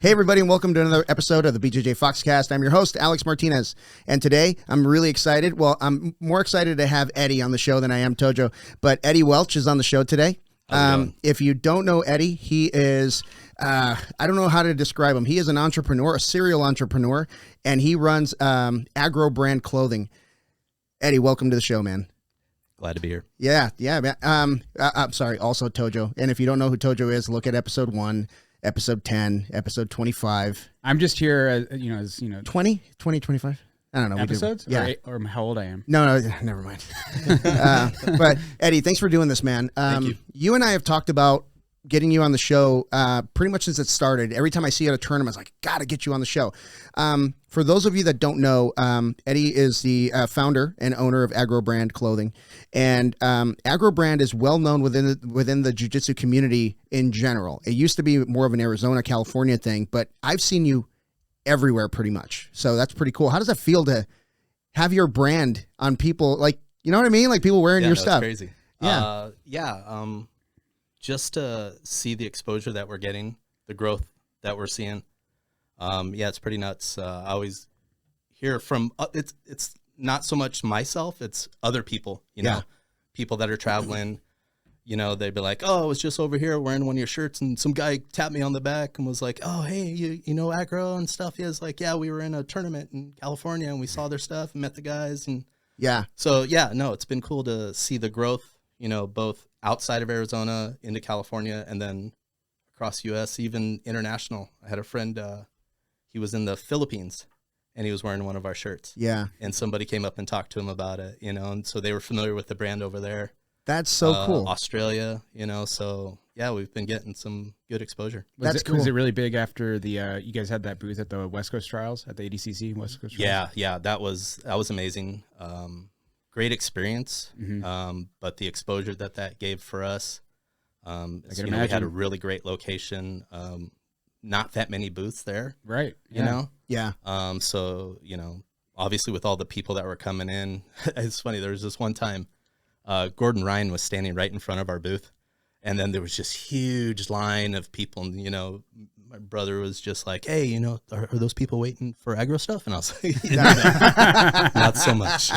Hey, everybody, and welcome to another episode of the BJJ Foxcast. I'm your host, Alex Martinez, and today I'm really excited. Well, I'm more excited to have Eddie on the show than I am Tojo, but Eddie Welch is on the show today. If you don't know Eddie, he is, I don't know how to describe him. He is an entrepreneur, a serial entrepreneur, and he runs Aggro brand clothing. Eddie, welcome to the show, man. Glad to be here. Yeah, man. I'm sorry, also Tojo. And if you don't know who Tojo is, look at episode 1. Episode 10, episode 25. I'm just here, as 20, 25? I don't know. Episodes? Yeah. Or how old I am. No, never mind. But Eddie, thanks for doing this, man. Thank you. You and I have talked about getting you on the show pretty much since it started. Every time I see you at a tournament, I was like, gotta get you on the show. For those of you that don't know, Eddie is the founder and owner of Aggro brand clothing. And Aggro brand is well known within the jiu-jitsu community in general. It used to be more of an Arizona, California thing, but I've seen you everywhere pretty much. So that's pretty cool. How does it feel to have your brand on people, like, you know what I mean? Like people wearing your stuff. It's crazy. Yeah. Just to see the exposure that we're getting, the growth that we're seeing. It's pretty nuts. I always hear from, it's not so much myself, it's other people, you know, people that are traveling, they'd be like, oh, I was just over here wearing one of your shirts and some guy tapped me on the back and was like, oh, hey, you know Aggro and stuff. He was like, yeah, we were in a tournament in California and we saw their stuff and met the guys. And so, it's been cool to see the growth, both outside of Arizona into California and then across U.S., even international. I had a friend, he was in the Philippines and he was wearing one of our shirts. Yeah. And somebody came up and talked to him about it, and so they were familiar with the brand over there. That's so cool. Australia, so we've been getting some good exposure. Was it really big after the you guys had that booth at the West Coast Trials at the ADCC West Coast Trials? Yeah, that was amazing. Great experience. Mm-hmm. But the exposure that gave for us, we had a really great location. Not that many booths there, right? Yeah. So obviously with all the people that were coming in, it's funny. There was this one time. Gordon Ryan was standing right in front of our booth, and then there was just huge line of people. And, my brother was just like, "Hey, are those people waiting for Aggro stuff?" And I was like, "Not so much."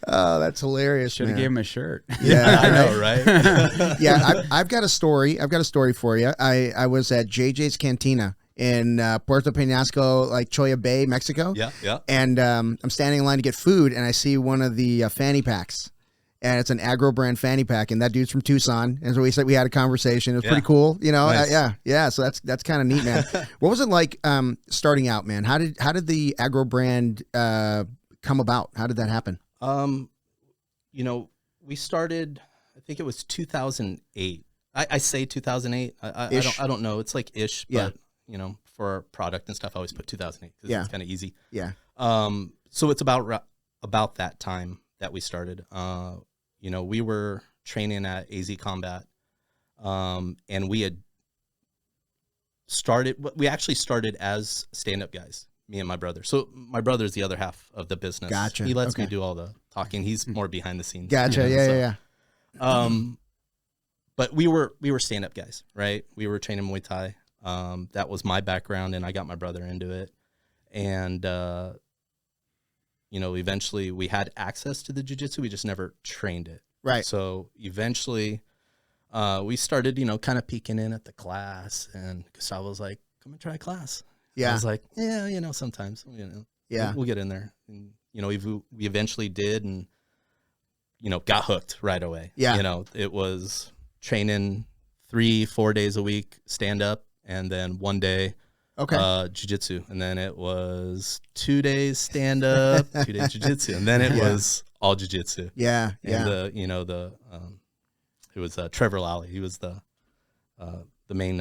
Oh, that's hilarious! Should have gave him a shirt. Yeah, I know, right? Yeah, I've got a story. I've got a story for you. I was at JJ's Cantina in Puerto Peñasco, like Choya Bay, Mexico. Yeah. And I'm standing in line to get food, and I see one of the fanny packs. And it's an Aggro brand fanny pack, and that dude's from Tucson. And so we had a conversation. It was pretty cool, Nice. Yeah. So that's kind of neat, man. What was it like starting out, man? How did the Aggro brand come about? How did that happen? We started. I think it was 2008. I say 2008. I don't know. It's like ish, but for our product and stuff, I always put 2008 because it's kind of easy. Yeah. So it's about that time that we started. We were training at AZ Combat, and we actually started as stand-up guys, me and my brother. So my brother's the other half of the business. Gotcha. He lets me do all the talking. He's more behind the scenes. Gotcha. Yeah. But we were stand-up guys, right? We were training Muay Thai. That was my background, and I got my brother into it. And, eventually we had access to the jiu-jitsu. We just never trained it. Right. So eventually we started, kind of peeking in at the class, and Gustavo was like, come and try a class. Yeah. I was like, yeah, sometimes, we'll get in there. And, we eventually did and, got hooked right away. Yeah. It was training 3-4 days a week, stand up, and then one day jiu-jitsu, and then it was 2 days stand up, 2 days jiu-jitsu, and then it was all jiu-jitsu. Yeah. And it was Trevor Lally. He was the main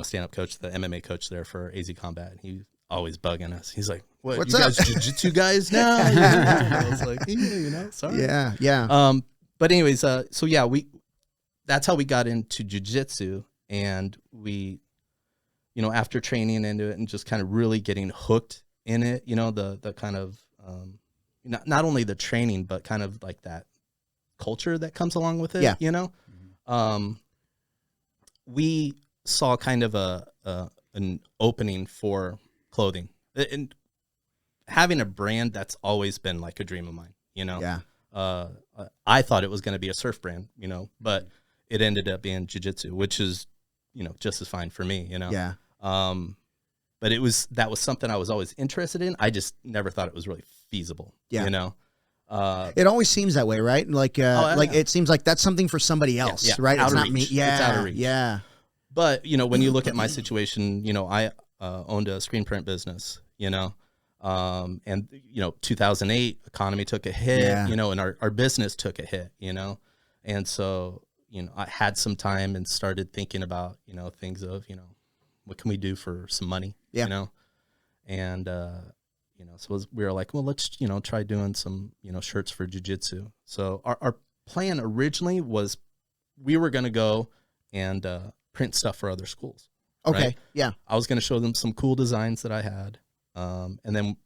stand-up coach, the MMA coach there for AZ Combat. He always bugging us. He's like, "What's you up? Guys jiu-jitsu guys now?" I was like, sorry. Yeah. But anyways, that's how we got into jiu-jitsu, and we, after training into it and just kind of really getting hooked in it, the kind of, not only the training, but kind of like that culture that comes along with it, we saw kind of a an opening for clothing, and having a brand that's always been like a dream of mine, Yeah. I thought it was going to be a surf brand, but it ended up being jiu-jitsu, which is, just as fine for me, Yeah. But that was something I was always interested in. I just never thought it was really feasible, Yeah. It always seems that way, right? Like, it seems like that's something for somebody else, right? Out It's of not me. reach. Yeah. It's out of reach. Yeah. But, when you look at my situation, I owned a screen print business, and 2008 economy took a hit, and our business took a hit, and so I had some time and started thinking about things of what can we do for some money, and so we were like, well, let's try doing some shirts for jiu-jitsu. So our plan originally was we were going to go and print stuff for other schools. Okay. Right? Yeah. I was going to show them some cool designs that I had. And then,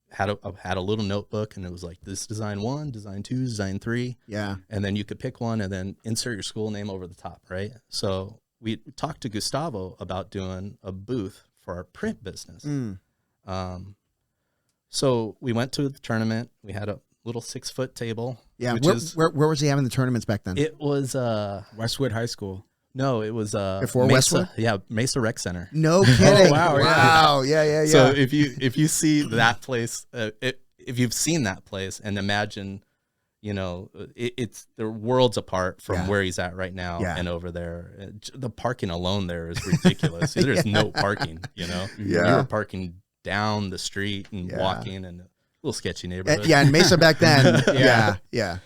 had a little notebook, and it was like this design 1, design 2, design 3. Yeah. And then you could pick one and then insert your school name over the top. Right. So we talked to Gustavo about doing a booth for our print business. So we went to the tournament. We had a little 6-foot table. Yeah. Where was he having the tournaments back then? It was Westwood High School. No, it was before Mesa, Westwood. Yeah, Mesa Rec Center. No kidding. Wow. Wow. Yeah. So if you see that place, if you've seen that place, and imagine, it's they're worlds apart from where he's at right now and over there. The parking alone there is ridiculous. There's no parking. You were parking down the street and walking, and a little sketchy neighborhood. Yeah, in Mesa back then. Yeah.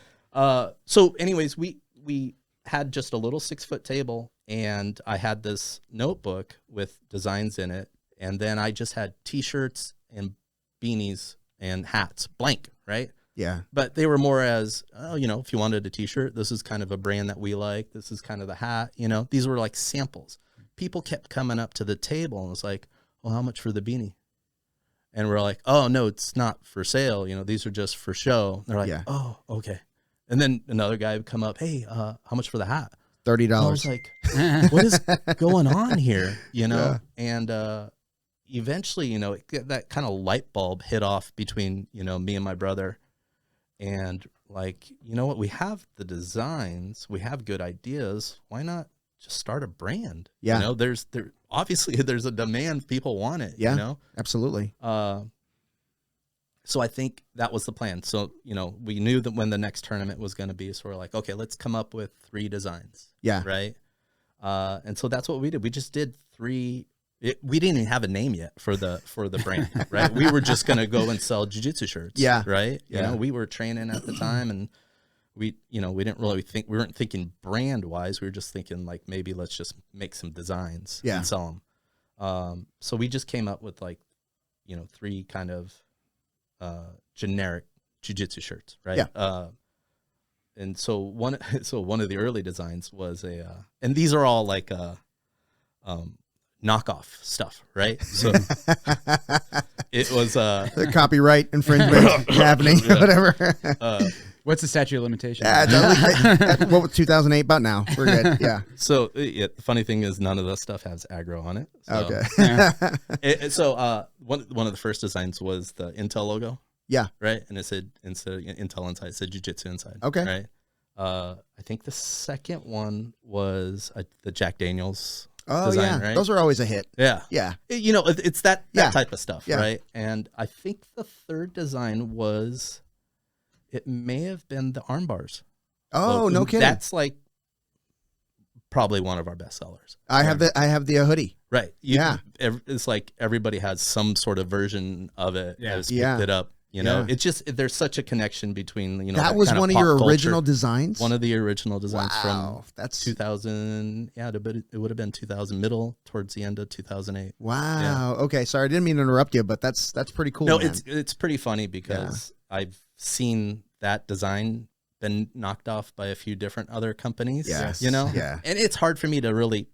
So, anyways, we had just a little 6-foot table, and I had this notebook with designs in it, and then I just had T-shirts and beanies and hats, blank, right? Yeah. But they were more as, if you wanted a T-shirt, this is kind of a brand that we like. This is kind of the hat, These were like samples. People kept coming up to the table and was like, well, how much for the beanie? And we're like, oh, no, it's not for sale. These are just for show. They're like, oh, okay. And then another guy would come up, hey, how much for the hat? $30. I was like, what is going on here? And eventually, that kind of light bulb hit off between, me and my brother. And like, you know what? We have the designs. We have good ideas. Why not just start a brand? Yeah. Obviously there's a demand. People want it. Yeah, absolutely. So I think that was the plan. So, we knew that when the next tournament was going to be, so we're like, okay, let's come up with 3 designs. Yeah. Right. And so that's what we did. We just did 3. We didn't even have a name yet for the brand. Right. We were just going to go and sell jiu-jitsu shirts. Yeah. Right. Yeah. We were training at the time, and we didn't really we weren't thinking brand wise. We were just thinking like, maybe let's just make some designs and sell them. So we just came up with 3 kind of generic jiu-jitsu shirts, right? Yeah. And so one of the early designs was and these are all like knockoff stuff, right? So it was the copyright infringement happening, whatever. What's the statute of limitations? What was 2008? About now, we're good. Yeah. So the funny thing is, none of that stuff has Aggro on it. So, Okay. So one of the first designs was the Intel logo. Yeah. Right. And it said instead of Intel inside, it said Jiu-Jitsu inside. Okay. Right. I think the second one was the Jack Daniels design, right? Those are always a hit. Yeah. Yeah. It's that type of stuff, right? And I think the third design was, it may have been the arm bars. Oh, no kidding. That's like probably one of our best sellers. I have the hoodie. Right. It's like everybody has some sort of version of it. Yeah. Has picked it up. It's just, there's such a connection between, that was one of your original designs? One of the original designs from that's 2000. Yeah, it would have been 2000, middle towards the end of 2008. Wow. Yeah. Okay. Sorry, I didn't mean to interrupt you, but that's pretty cool. No, man. it's pretty funny because I've seen that design been knocked off by a few different other companies. Yes. And it's hard for me to really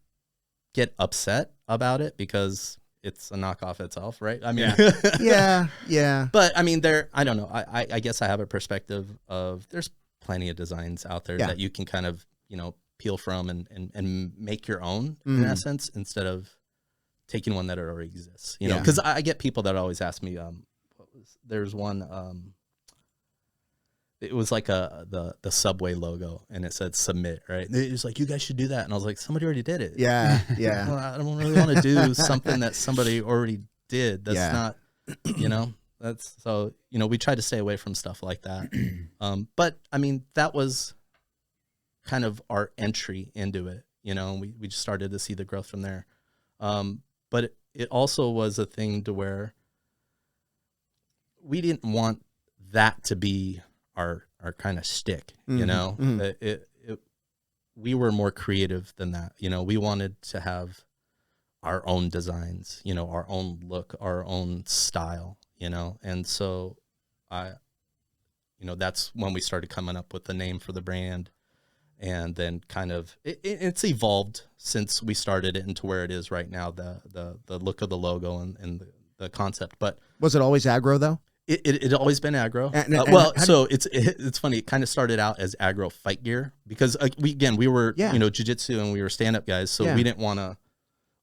get upset about it because it's a knockoff itself, right? I mean, yeah. But I mean, I don't know. I guess I have a perspective of there's plenty of designs out there that you can kind of, peel from and make your own in essence, instead of taking one that already exists, you Yeah. know, because I get people that always ask me, there's one, it was like the Subway logo, and it said submit, right? And it was like, you guys should do that. And I was like, somebody already did it. Yeah. Well, I don't really want to do something that somebody already did. That's not, you know, that's so, you know, we try to stay away from stuff like that. But I mean, that was kind of our entry into it, you know, and we just started to see the growth from there. But it also was a thing to where we didn't want that to be our kind of shtick, you know. We were more creative than that, you know. We wanted to have our own designs, you know, our own look, our own style, you know. And so you know, that's when we started coming up with the name for the brand. And then kind of it's evolved since we started it into where it is right now, the look of the logo and the concept. But Was it always Aggro though? It always been Aggro. It's funny. It kind of started out as Aggro fight gear because we were you know, jiu-jitsu and we were stand-up guys, so we didn't want to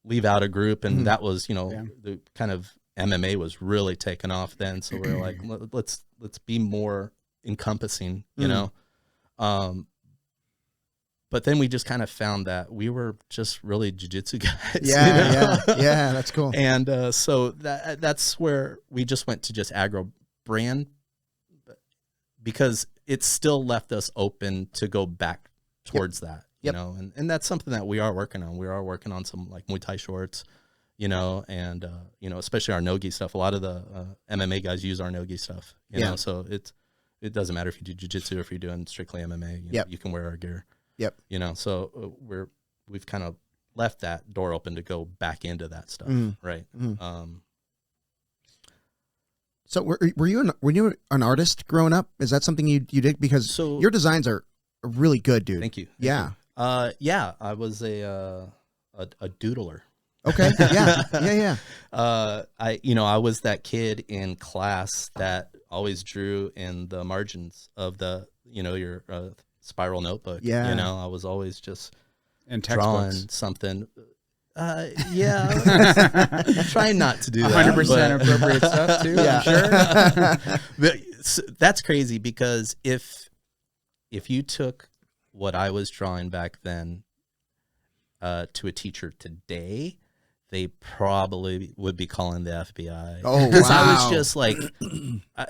leave out a group, and that was, you know, the kind of MMA was really taking off then, so we were like, let's be more encompassing, you know. But then we just kind of found that we were just really jiu-jitsu guys. Yeah, you know? Yeah, that's cool. And so that's where we just went to just Aggro brand, because it still left us open to go back towards that, you know, and that's something that we are working on. We are working on some like Muay Thai shorts, you know, and, you know, especially our no-gi stuff. A lot of the MMA guys use our no-gi stuff, you know, so it doesn't matter if you do jiu-jitsu or if you're doing strictly MMA, you know, you can wear our gear. Yep. You know, so we've kind of left that door open to go back into that stuff, right? So were you an artist growing up? Is that something you did? Because your designs are really good, dude. Thank you. Yeah. I was a doodler. Okay. Yeah. I was that kid in class that always drew in the margins of the, you know, your spiral notebook. Yeah. You know, I was always just drawing something. Trying not to do that. 100% appropriate stuff too. Yeah. I'm sure. But that's crazy, because if you took what I was drawing back then to a teacher today, they probably would be calling the FBI. Oh, because wow. I was just like,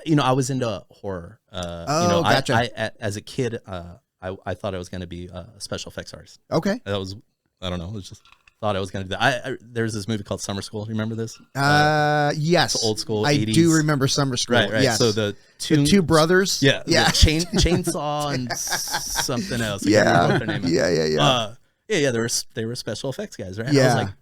you know, I was into horror. You know, gotcha. I as a kid, I thought I was going to be a special effects artist. Okay. That was, I don't know, it was just thought I was going to do that. There's this movie called Summer School. You remember this? Yes. Old school. I 80s. do remember Summer School. Right. Yes. So the two brothers. Yeah. Yeah. Chainsaw and something else. I can't remember what their name is. Yeah. They were special effects guys, right? Yeah. I was like,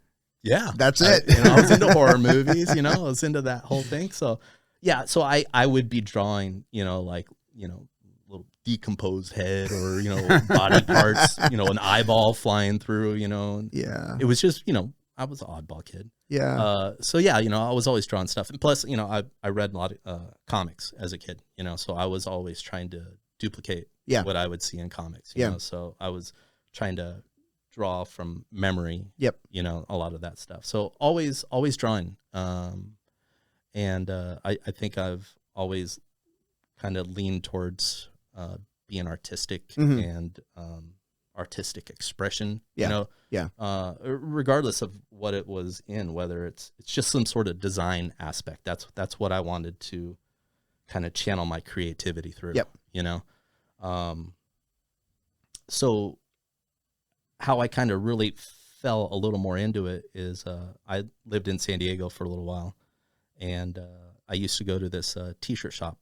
yeah, that's it. You know, I was into horror movies, you know, I was into that whole thing. So yeah, so I would be drawing, you know, like, you know, little decomposed head, or, you know, body parts, you know, an eyeball flying through, you know. And it was just, you know, I was an oddball kid. Yeah. So yeah, you know, I was always drawing stuff. And plus, you know, I read a lot of comics as a kid, you know, so I was always trying to duplicate what I would see in comics, you know, so I was trying to draw from memory, you know, a lot of that stuff. So always drawing. And I think I've always kind of leaned towards being artistic and artistic expression, you know, regardless of what it was in, whether it's just some sort of design aspect. That's what I wanted to kind of channel my creativity through, you know. So how I kind of really fell a little more into it is I lived in San Diego for a little while, and I used to go to this t-shirt shop,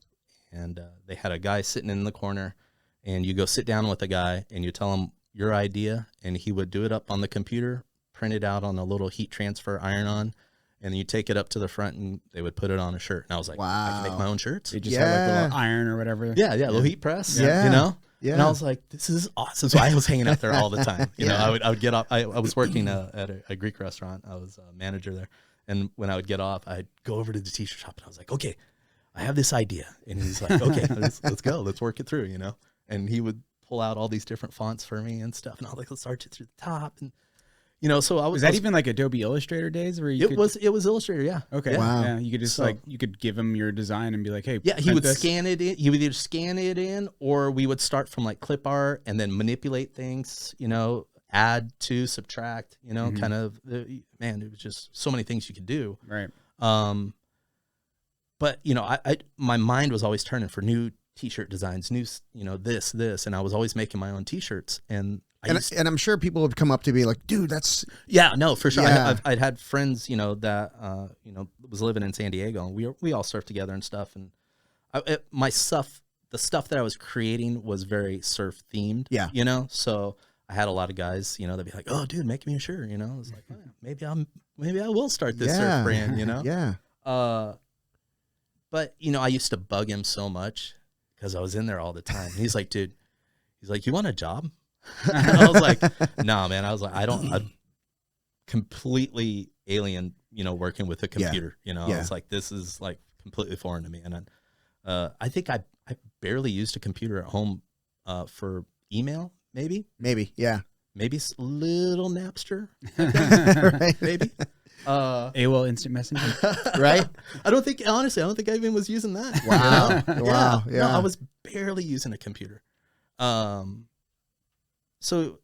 and they had a guy sitting in the corner, and you go sit down with a guy and you tell him your idea, and he would do it up on the computer, print it out on a little heat transfer iron-on, and then you take it up to the front and they would put it on a shirt. And I was like, wow, I can make my own shirts. They just have like a little iron or whatever. Yeah, little heat press. You know? Yeah. And I was like, this is awesome. So I was hanging out there all the time. You know, I would get off. I was working at a Greek restaurant. I was a manager there. And when I would get off, I'd go over to the t-shirt shop and I was like, okay, I have this idea. And he's like, okay, let's go. Let's work it through, you know? And he would pull out all these different fonts for me and stuff. And I was like, let's start it through the top. And, You know, so Was that even like Adobe Illustrator days where it was Illustrator, yeah. Okay. Yeah. Wow. Yeah, you could just you could give him your design and be like, hey, Yeah, he print would this. scan it in. He would either scan it in, or we would start from like clip art and then manipulate things. You know, add to, subtract. You know, kind of. Man, it was just so many things you could do. Right. But you know, I my mind was always turning for new T-shirt designs, new this, and I was always making my own T-shirts, and I'm sure people would come up to me like, dude, that's no, for sure. Yeah. I'd had friends, that was living in San Diego, and we all surfed together and stuff. And the stuff that I was creating was very surf themed. Yeah. So I had a lot of guys, that'd be like, oh, dude, make me a shirt. I was like, oh, maybe I will start this surf brand. Yeah. But I used to bug him so much because I was in there all the time. He's like, dude, you want a job? And I was like, nah, man. I was like, I'm completely alien, working with a computer, I was like, this is like completely foreign to me. And I think I barely used a computer at home for email, maybe, yeah. maybe a little Napster, Right. maybe. AOL Instant Messenger. Right. Honestly, I don't think I even was using that. Wow. Wow. No, I was barely using a computer. So,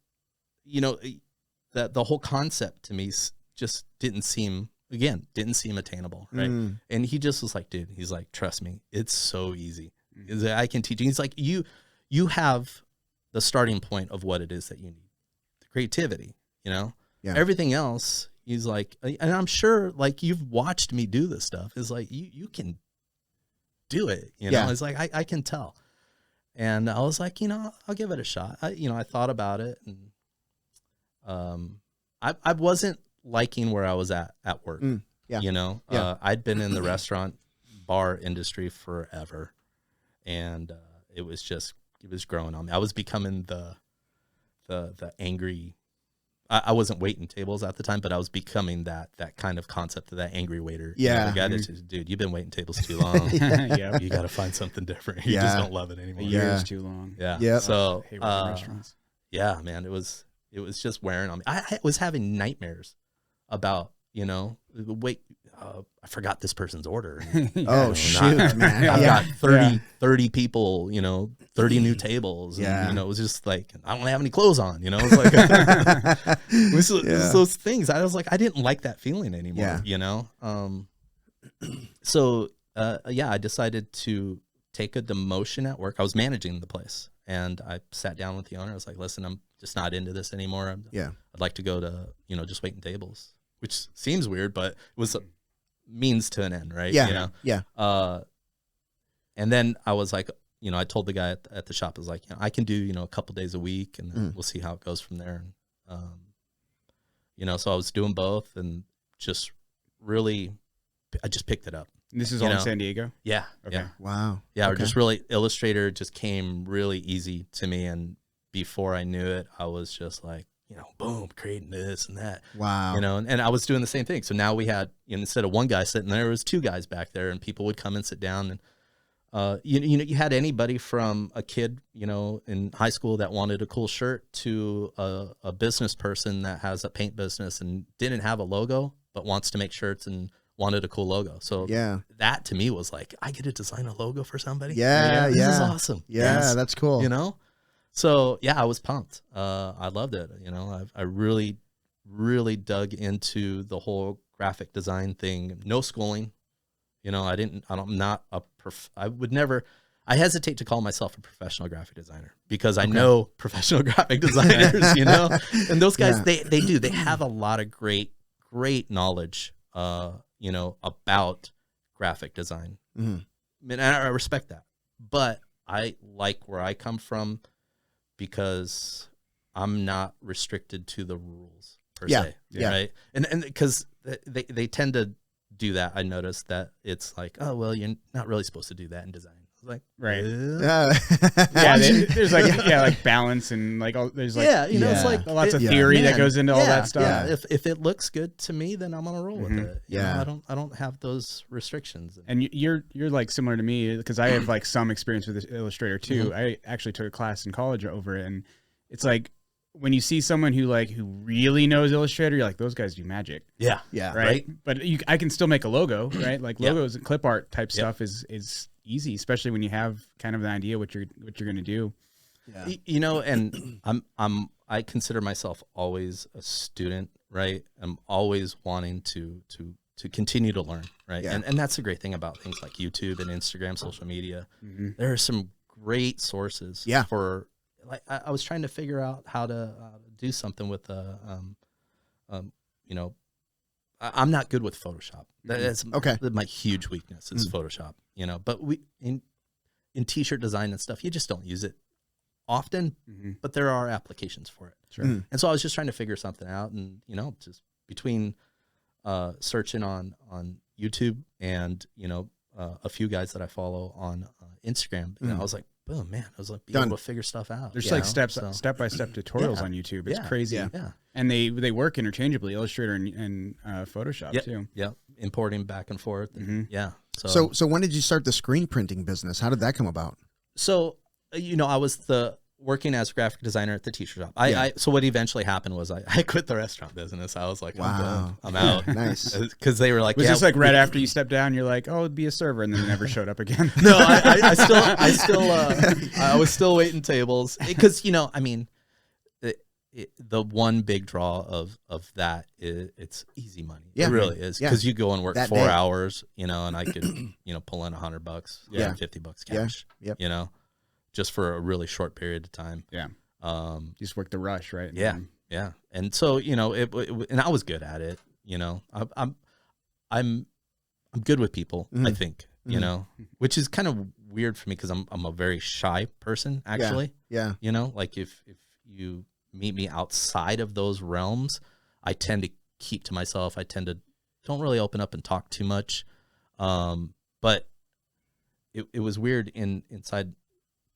that the whole concept to me just didn't seem attainable, right? And he just was like, dude, he's like, trust me, it's so easy. He's like, I can teach you. He's like, you have the starting point of what it is that you need, the creativity, Yeah. Everything else. He's like, and I'm sure like you've watched me do this stuff. Is like you can do it. Yeah. It's like I can tell. And I was like, I'll give it a shot. I thought about it, and I wasn't liking where I was at work. Yeah. I'd been in the restaurant bar industry forever, and it was growing on me. I was becoming the angry. I wasn't waiting tables at the time, but I was becoming that kind of concept of that angry waiter. Yeah. The guy that's just, dude, you've been waiting tables too long. Yeah. You got to find something different. You just don't love it anymore. A year is too long. Yeah. Yep. So, I hate working in restaurants. yeah, man, it was just wearing on me. I was having nightmares about, wait, I forgot this person's order. Oh, shoot, man. I've Yeah. got 30 people, 30 new tables. Yeah. And, it was just like, I don't have any clothes on, It's like, it was those things. I was like, I didn't like that feeling anymore, So, I decided to take a demotion at work. I was managing the place, and I sat down with the owner. I was like, listen, I'm just not into this anymore. I'd like to go to, just waiting tables, which seems weird, but it was a means to an end, right? Yeah. Yeah. And then I was like, I told the guy at the shop, I was like, I can do, a couple days a week, and then we'll see how it goes from there. And, so I was doing both, and just really, I just picked it up. This is all in San Diego? Yeah. Okay. Yeah. Wow. Yeah. Okay. Just really, Illustrator just came really easy to me. And before I knew it, I was just like, boom, creating this and that. Wow. And I was doing the same thing. So now we had, instead of one guy sitting there, it was two guys back there, and people would come and sit down. And, you had anybody from a kid, in high school that wanted a cool shirt to a business person that has a paint business and didn't have a logo, but wants to make shirts and wanted a cool logo. So that to me was like, I get to design a logo for somebody. Yeah. This is awesome. Yeah. That's cool. So I was pumped. I loved it. I really, really dug into the whole graphic design thing. No schooling. I hesitate to call myself a professional graphic designer because I know professional graphic designers, and those guys, they have a lot of great knowledge, about graphic design. Mm-hmm. And I respect that, but I like where I come from because I'm not restricted to the rules per se. Yeah. Right. And because they tend to do that. I noticed that it's like, oh, well, you're not really supposed to do that in design. Like, right. Yeah. There's like balance and like all there's like it's like lots of theory that goes into all that stuff. Yeah. If it looks good to me, then I'm gonna roll with it. I don't have those restrictions. And you're like similar to me because I have like some experience with Illustrator too. I actually took a class in college over it, and it's like when you see someone who really knows Illustrator, you're like, those guys do magic. Yeah. Right. But I can still make a logo, right? Like logos and clip art type stuff is easy, especially when you have kind of an idea what you're going to do. Yeah. And I consider myself always a student, right? I'm always wanting to continue to learn, right? Yeah. And that's the great thing about things like YouTube and Instagram, social media. There are some great sources for, like, I was trying to figure out how to do something with I'm not good with Photoshop. That's my huge weakness is Photoshop, but we in t-shirt design and stuff, you just don't use it often, but there are applications for it. Sure. And so I was just trying to figure something out, and just between searching on YouTube and a few guys that I follow on Instagram, I was like, boom, man, I was like being able to figure stuff out. There's like step by step tutorials on YouTube. It's crazy. Yeah. And they work interchangeably, Illustrator and Photoshop too. Yeah, importing back and forth. Yeah. So when did you start the screen printing business? How did that come about? So I was working as a graphic designer at the t-shirt shop. So what eventually happened was I quit the restaurant business. I was like, wow, I'm out. Nice. Because they were like, was this like right after you stepped down? You're like, oh, be a server, and then you never showed up again. No, I was still waiting tables because the one big draw of that is it's easy money. Yeah, it really is, because you go and work that 4 day. hours, and I could pull in $100, $50 cash, just for a really short period of time. Yeah. Just work the rush, right? Yeah. Yeah. And so, and I was good at it, I'm good with people, I think, which is kind of weird for me because I'm a very shy person, actually. Yeah. Like if you meet me outside of those realms, I tend to keep to myself. I tend to don't really open up and talk too much. But it was weird inside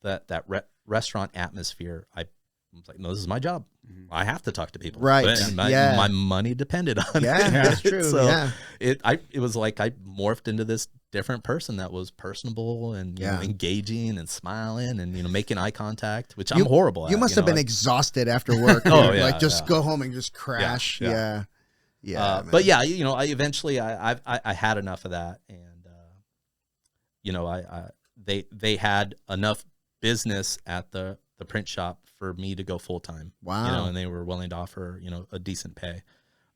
that restaurant atmosphere. I was like, no, this is my job. I have to talk to people. Right. And my money depended on it. Yeah, that's true. So it was like I morphed into this different person that was personable and engaging and smiling and making eye contact, which I'm horrible at. You must have been exhausted after work. Just go home and just crash. Yeah. But I eventually I had enough of that, and they had enough business at the print shop for me to go full time. Wow. And they were willing to offer a decent pay,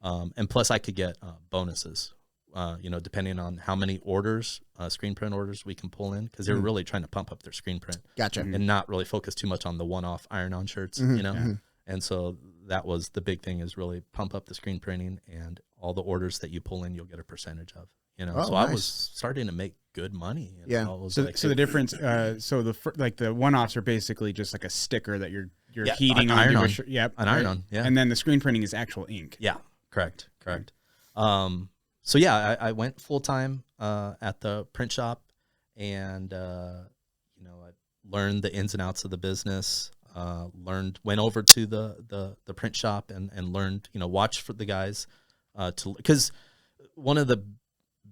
and plus I could get bonuses. Depending on how many orders, screen print orders we can pull in, because they were really trying to pump up their screen print. Gotcha. And not really focus too much on the one-off iron-on shirts, And so that was the big thing, is really pump up the screen printing, and all the orders that you pull in, you'll get a percentage of. So nice. I was starting to make good money. So the difference, the one-offs are basically just like a sticker that you're heating on. Iron-on. An iron-on, yeah. And then the screen printing is actual ink. Yeah, correct. So I went full time at the print shop, and I learned the ins and outs of the business. Went over to the print shop and learned, watch for the guys, because one of the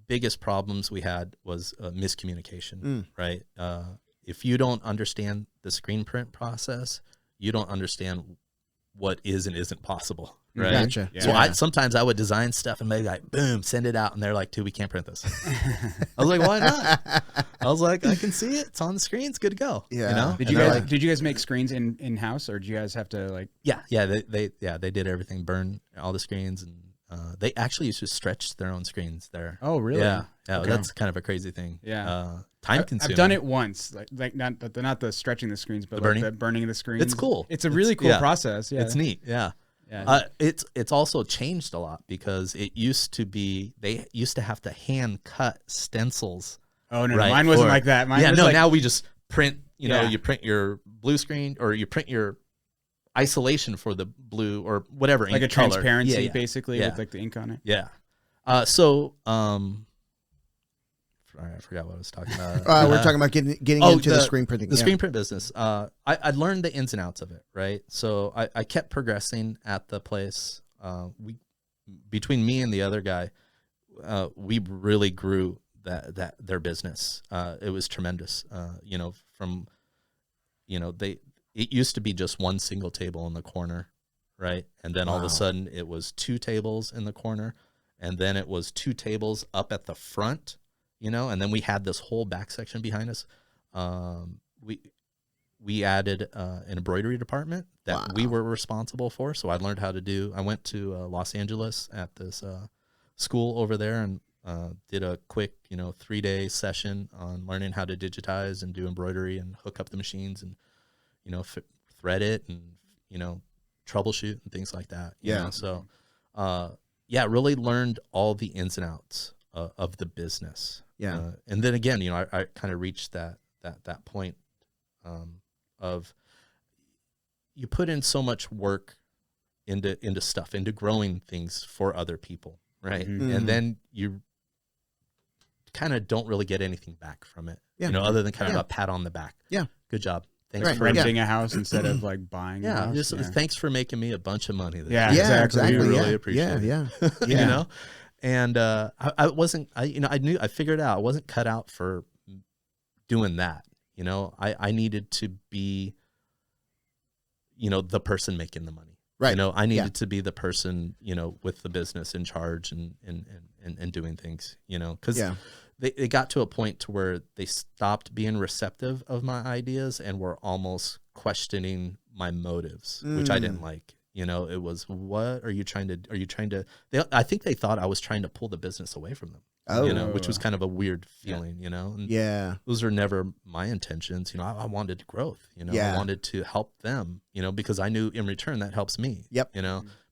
biggest problems we had was miscommunication. Right? If you don't understand the screen print process, you don't understand what is and isn't possible. Right. Gotcha. So sometimes I would design stuff and maybe like, boom, send it out. And they're like, dude, we can't print this. I was like, why not? I was like, I can see it. It's on the screen. It's good to go. Yeah. Did you guys make screens in house, or did you guys have to like? Yeah. They did everything, burn all the screens, and they actually used to stretch their own screens there. Oh, really? Yeah. Okay. That's kind of a crazy thing. Yeah. Time consuming. I've done it once, like not the stretching the screens, but the burning of the screens. It's cool. It's a really cool process. Yeah. It's neat. Yeah. Yeah. It's also changed a lot, because it used to be, they used to have to hand cut stencils. Oh no, mine wasn't like that. Now we just print. You print your blue screen, or you print your isolation for the blue or whatever, like ink a color. transparency, basically, with like the ink on it. Yeah. I forgot what I was talking about. We're talking about getting into the screen printing. The screen print business. I learned the ins and outs of it, right? So I kept progressing at the place. Between me and the other guy, we really grew their business. It was tremendous. It used to be just one single table in the corner, right? And then all of Wow. a sudden it was 2 tables in the corner, and then it was 2 tables up at the front, and then we had this whole back section behind us. We added an embroidery department that we were responsible for. So I learned how to I went to Los Angeles at this school over there and did a quick, 3-day session on learning how to digitize and do embroidery and hook up the machines and, thread it and, troubleshoot and things like that. You know? So, really learned all the ins and outs of the business. Yeah. And then again, I kind of reached that point of you put in so much work into stuff, into growing things for other people, right? Mm-hmm. And then you kind of don't really get anything back from it, Yeah. other than kind of a pat on the back. Yeah. Good job. Thanks Right. for Renting a house instead of like buying a house. thanks for making me a bunch of money. Yeah, Yeah, exactly. We really yeah. appreciate it. Yeah. Yeah. And I wasn't, I figured out I wasn't cut out for doing that. I needed to be, the person making the money. Right. I needed to be the person, with the business in charge and doing things, because it got to a point to where they stopped being receptive of my ideas and were almost questioning my motives, which I didn't like. It was, what are you trying to, I think they thought I was trying to pull the business away from them. Oh. Which was kind of a weird feeling, and Yeah. those are never my intentions. I wanted growth, I wanted to help them, because I knew in return that helps me. Yep.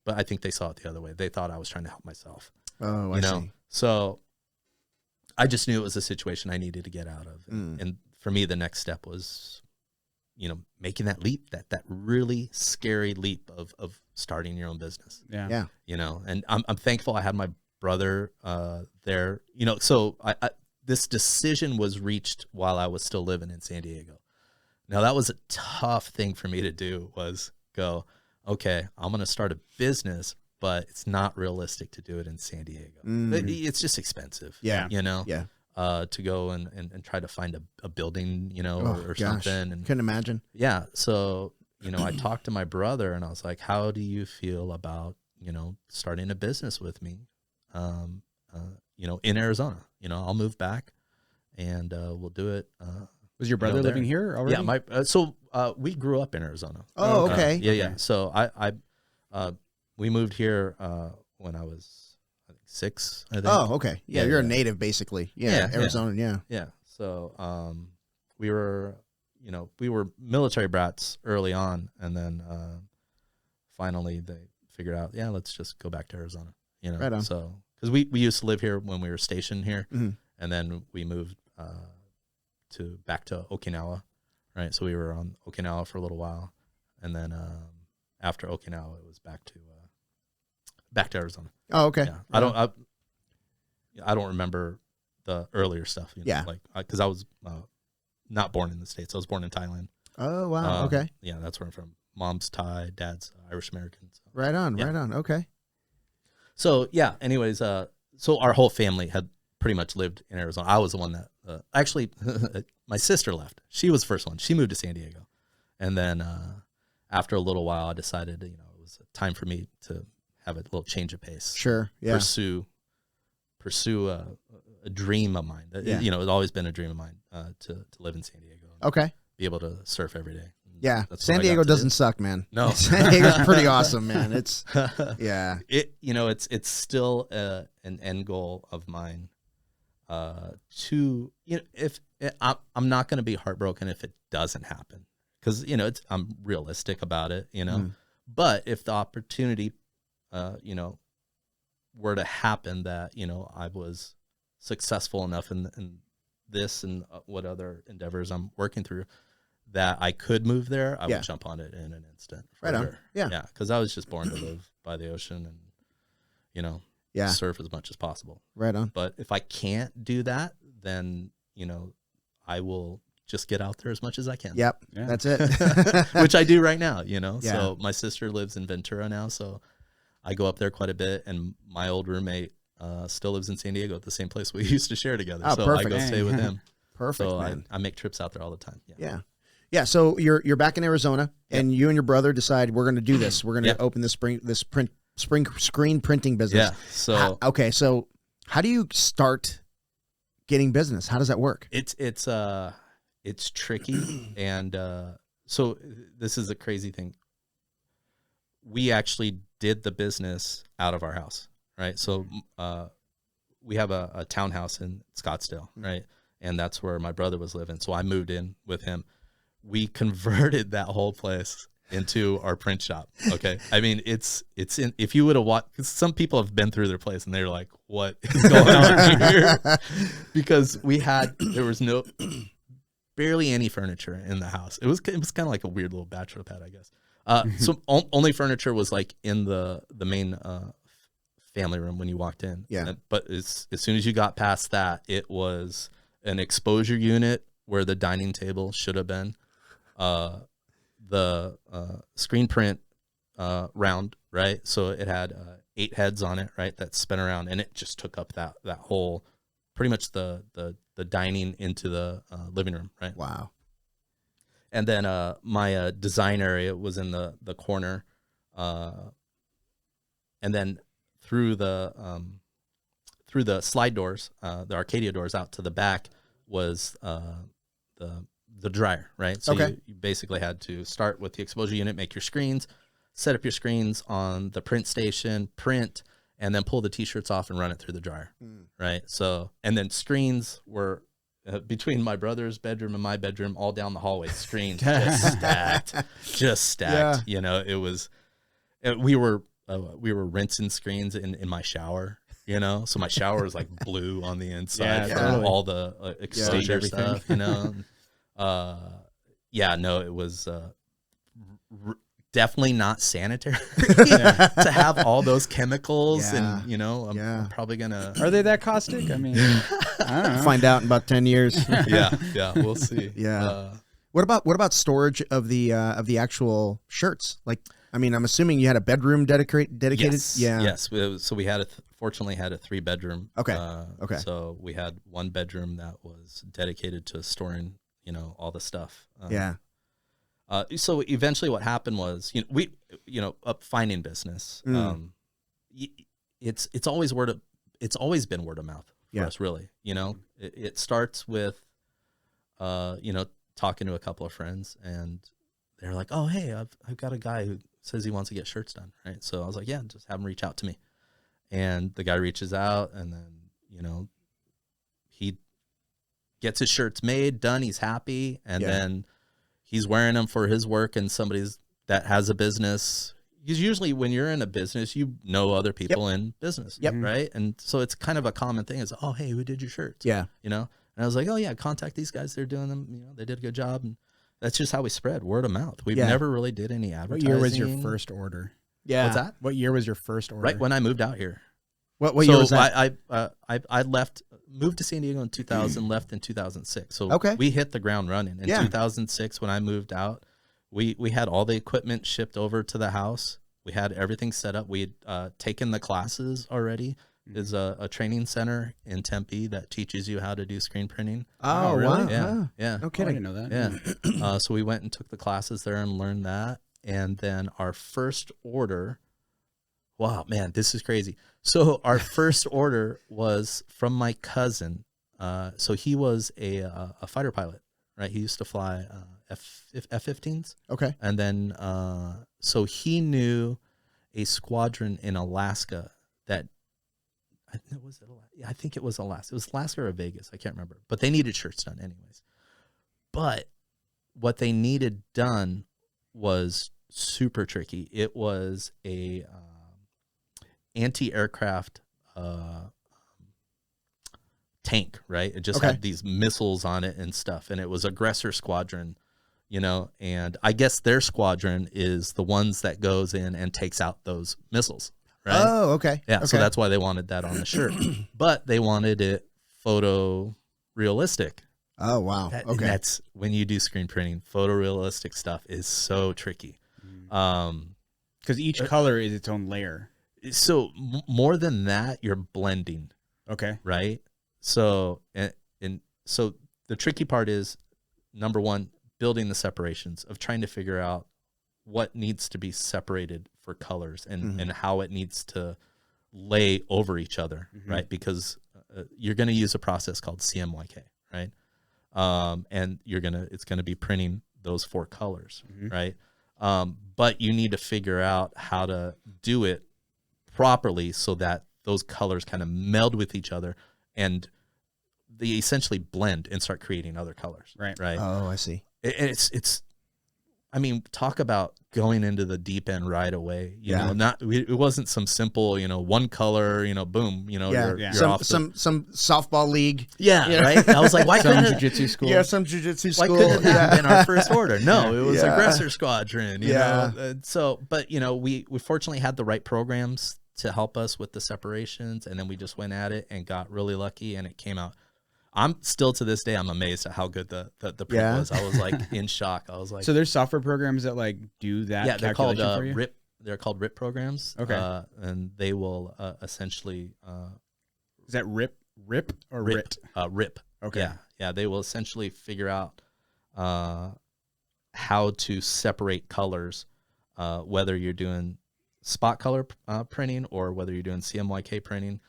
But I think they saw it the other way. They thought I was trying to help myself. Oh, I see. So I just knew it was a situation I needed to get out of. And for me, the next step was, making that leap, that really scary leap of starting your own business. Yeah. And I'm thankful I had my brother there, so I this decision was reached while I was still living in San Diego. Now that was a tough thing for me to do, was go, okay, I'm going to start a business, but it's not realistic to do it in San Diego. It's just expensive. Yeah. Yeah. To go and try to find a building, or something. And couldn't imagine. yeah. So, I talked to my brother and I was like, how do you feel about, starting a business with me? In Arizona, I'll move back and we'll do it. Was your brother living here already? Yeah, we grew up in Arizona. Oh, okay. Yeah. So we moved here when I was, I think, 6. I think. Oh, okay. Yeah, Yeah, you're yeah. a native, basically. Yeah, Yeah, Arizona. Yeah. Yeah. So we were military brats early on, and then finally they figured out, let's just go back to Arizona. Right on. So because we used to live here when we were stationed here, Mhm. and then we moved back to Okinawa, right? So we were on Okinawa for a little while, and then after Okinawa, it was back to Arizona. Oh, okay. Yeah. I don't remember the earlier stuff. Yeah. Because I was not born in the States. I was born in Thailand. Oh, wow. Okay. Yeah, that's where I'm from. Mom's Thai, dad's Irish American. So. Right on. Yeah. Right on. Okay. So yeah. Anyways, so our whole family had pretty much lived in Arizona. I was the one that actually my sister left. She was the first one. She moved to San Diego, and then after a little while, I decided it was time for me to have a little change of pace. Sure. Yeah. Pursue a dream of mine. Yeah. It's always been a dream of mine to live in San Diego. And Okay. be able to surf every day. Yeah. That's San what I got Diego to do. doesn't suck, man. No. San Diego's pretty awesome, man. It's, yeah. It's still an end goal of mine. I'm not going to be heartbroken if it doesn't happen, because I'm realistic about it. But if the opportunity, were to happen that I was successful enough in this and what other endeavors I'm working through, that I could move there, I would jump on it in an instant. Right on. Sure. Yeah. Yeah. Because I was just born to live by the ocean and, surf as much as possible. Right on. But if I can't do that, then, I will just get out there as much as I can. Yep. Yeah. That's it. Which I do right now, Yeah. So my sister lives in Ventura now, so I go up there quite a bit, and my old roommate still lives in San Diego at the same place we used to share together. Oh, so perfect. I go stay with him. Perfect, So man. I make trips out there all the time. Yeah. Yeah. Yeah, so you're back in Arizona, and you and your brother decide we're going to do this. We're going to Yep. open this screen printing business. Yeah. So So how do you start getting business? How does that work? it's tricky, and so this is a crazy thing. We actually did the business out of our house, right? So we have a townhouse in Scottsdale, right? And that's where my brother was living. So I moved in with him. We converted that whole place into our print shop. Okay. I mean, it's in, if you would have watched, cause some people have been through their place and they're like, what is going on here? Because there was barely any furniture in the house. It was kind of like a weird little bachelor pad, I guess. So only furniture was like in the main, family room when you walked in. Yeah. But as soon as you got past that, it was an exposure unit where the dining table should have been. The screen print round, right? So it had 8 heads on it, right? That spin around, and it just took up that whole, pretty much the dining into the living room, right? Wow. And then my design area was in the corner, and then through the slide doors, the Arcadia doors out to the back was the dryer, right? So Okay. you basically had to start with the exposure unit, make your screens, set up your screens on the print station, print, and then pull the t-shirts off and run it through the dryer, right? So, and then screens were between my brother's bedroom and my bedroom, all down the hallway, screens just stacked. Yeah. You know, it was, we were rinsing screens in my shower. You know, so my shower is like blue on the inside Yeah, from totally. all the exposure everything. stuff, you know. It was definitely not sanitary to have all those chemicals, Yeah. and you know, I'm probably gonna. Are they that caustic? I mean, I don't know. Find out in about 10 years. yeah, we'll see. Yeah. What about storage of the actual shirts? Like, I mean, I'm assuming you had a bedroom dedicated. Yes, Yeah. yes. So we had fortunately had a 3-bedroom. Okay. Okay. So we had one bedroom that was dedicated to storing, you know, all the stuff. Yeah. So eventually, what happened was, finding business. It's always been word of mouth for us, really. You know, it starts with, talking to a couple of friends, and they're like, "Oh, hey, I've got a guy who says he wants to get shirts done," right? So I was like, "Yeah, just have him reach out to me." And the guy reaches out, and then, you know, he gets his shirts made, done. He's happy, and then he's wearing them for his work and somebody's that has a business. Because usually when you're in a business, you know other people in business, right? And so it's kind of a common thing. Is, "Oh, hey, who did your shirts?" Yeah. You know. And I was like, "Oh yeah, contact these guys. They're doing them. You know, they did a good job." And that's just how we spread word of mouth. We've never really did any What advertising. year was your first order? Yeah. What's that? What year was your first order? Right when I moved out here. What year was that? I moved to San Diego in 2000, left in 2006. So Okay. we hit the ground running. In 2006, when I moved out, we had all the equipment shipped over to the house. We had everything set up. We had taken the classes already. There's a training center in Tempe that teaches you how to do screen printing. Oh, really? wow. Yeah, No yeah. Oh, I kidding. didn't know that. Yeah. So we went and took the classes there and learned that. And then our first order, wow, man, this is crazy. So our first order was from my cousin. So he was a fighter pilot, right? He used to fly F-15s. Okay. And then, so he knew a squadron in Alaska that, I think it was Alaska. It was Alaska or Vegas. I can't remember. But they needed shirts done anyways. But what they needed done was super tricky. It was a anti-aircraft tank, right? It just had these missiles on it and stuff. And it was aggressor squadron, you know. And I guess their squadron is the ones that goes in and takes out those missiles. Right? Oh, okay. Yeah, Okay. so that's why they wanted that on the shirt. But they wanted it photorealistic. Oh, wow. And Okay. that's when you do screen printing, photorealistic stuff is so tricky. Because each color is its own layer. So more than that, you're blending, Okay. right? So and so the tricky part is, number one, building the separations, of trying to figure out what needs to be separated for colors and how it needs to lay over each other, right? Because you're going to use a process called CMYK, right? And it's going to be printing those 4 colors, right? But you need to figure out how to do it properly so that those colors kind of meld with each other and they essentially blend and start creating other colors. Right. Oh, I see. It's, I mean, talk about going into the deep end right away. You know, it wasn't some simple, one color, boom, you're off some softball league. Yeah. Right. I was like, why some couldn't jiu-jitsu school? Yeah, some jiu-jitsu school. Why couldn't that have been our first order? No, it was Aggressor Squadron. You know, but we fortunately had the right programs to help us with the separations, and then we just went at it and got really lucky, and it came out. I'm still to this day, I'm amazed at how good the print was. I was like in shock. I was like, so there's software programs that like do that. Yeah, they're called for you? RIP. They're called RIP programs. Okay, and they will essentially. Is that RIP or RIP? RIT? RIP. Okay. Yeah. They will essentially figure out how to separate colors, whether you're doing spot color printing or whether you're doing CMYK printing.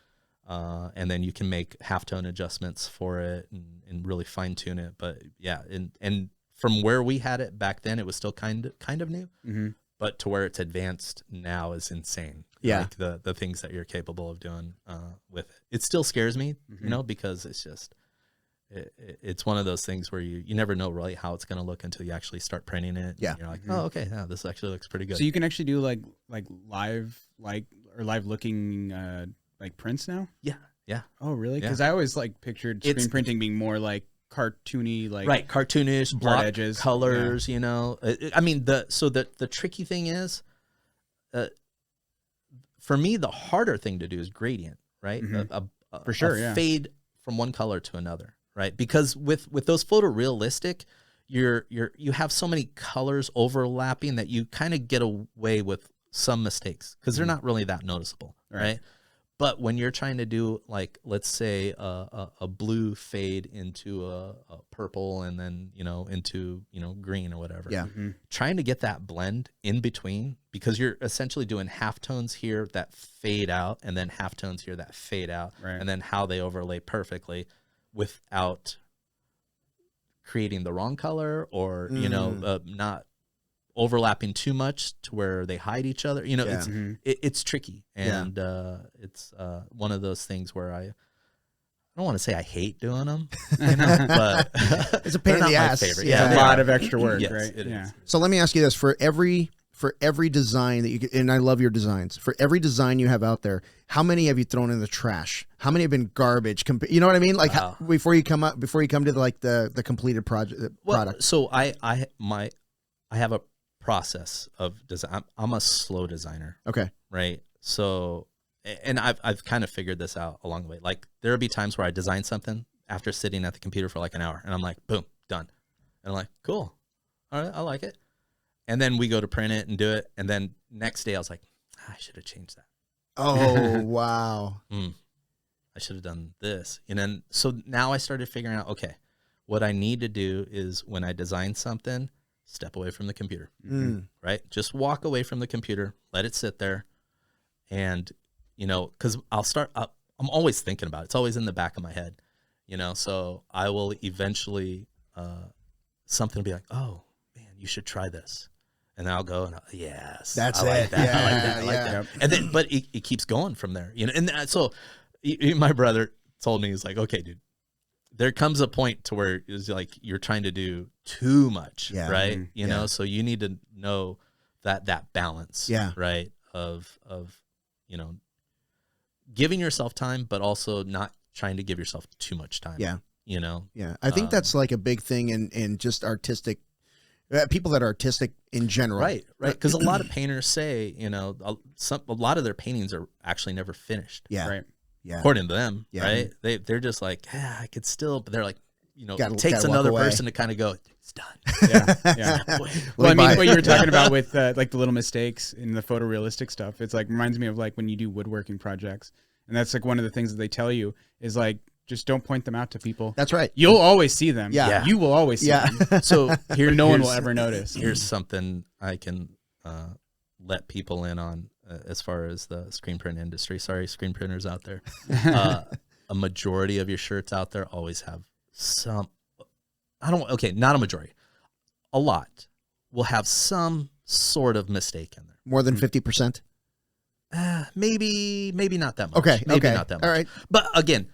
And then you can make halftone adjustments for it and really fine tune it. But yeah, and from where we had it back then, it was still kind of new, but to where it's advanced now is insane. Yeah. Like the things that you're capable of doing with it. It still scares me, because it's just, it's one of those things where you never know really how it's going to look until you actually start printing it. Yeah. And you're like, oh, okay, yeah, this actually looks pretty good. So you can actually do like live looking like prints now? Yeah. Oh, really? Yeah. Because I always like pictured screen printing being more like cartoony, like right, cartoonish, block edges, colors. I mean, the tricky thing is, for me, the harder thing to do is gradient, right? For sure, fade from one color to another, right? Because with those photorealistic, you have so many colors overlapping that you kind of get away with some mistakes because they're not really that noticeable, right? But when you're trying to do, like, let's say a blue fade into a purple and then, into, green or whatever. Yeah. Trying to get that blend in between, because you're essentially doing halftones here that fade out and then halftones here that fade out. Right. And then how they overlay perfectly without creating the wrong color or, not overlapping too much to where they hide each other. It's tricky, and it's one of those things where I don't want to say I hate doing them, but it's a pain in the ass. Favorite. Yeah, a lot of extra work, yes, right? It is. So let me ask you this: for every design that you get, and I love your designs, for every design you have out there, how many have you thrown in the trash? How many have been garbage? You know what I mean? Like before you come to the completed product. So I have a process of design. I'm a slow designer. Okay. Right. So, and I've kind of figured this out along the way. Like there'll be times where I design something after sitting at the computer for like an hour and I'm like, boom, done. And I'm like, cool. All right. I like it. And then we go to print it and do it. And then next day I was like, I should have changed that. Oh, wow. I should have done this. And then, so now I started figuring out, okay, what I need to do is when I design something, step away from the computer, right? Just walk away from the computer, let it sit there. And, because I'm always thinking about it. It's always in the back of my head, so I will eventually, something will be like, oh man, you should try this. And then I'll go and yes, that's I like it. That. I like that. I like that. And then, but it keeps going from there, and so my brother told me, he's like, okay, dude, there comes a point to where it's like you're trying to do too much, right? You know, so you need to know that balance, right? Of giving yourself time, but also not trying to give yourself too much time. I think that's like a big thing in just artistic people that are artistic in general, right? Because a lot of painters say, a lot of their paintings are actually never finished, right? Yeah. According to them, right? They're just like, I could still, but they're like, it takes gotta another walk away. person to kind of go, it's done. Yeah. Well, I mean, what you were talking about with like the little mistakes in the photorealistic stuff, it's like reminds me of like when you do woodworking projects, and that's like one of the things that they tell you is like Just don't point them out to people. That's right. You'll always see them. Yeah. You will always see them. So here, No one will ever notice. Here's something I can let people in on as far as the screen print industry. Sorry, screen printers out there. A majority of your shirts out there always have some. Not a majority. A lot will have some sort of mistake in there. More than 50%. Maybe not that much. Okay. Maybe okay. not that much. All right. But again,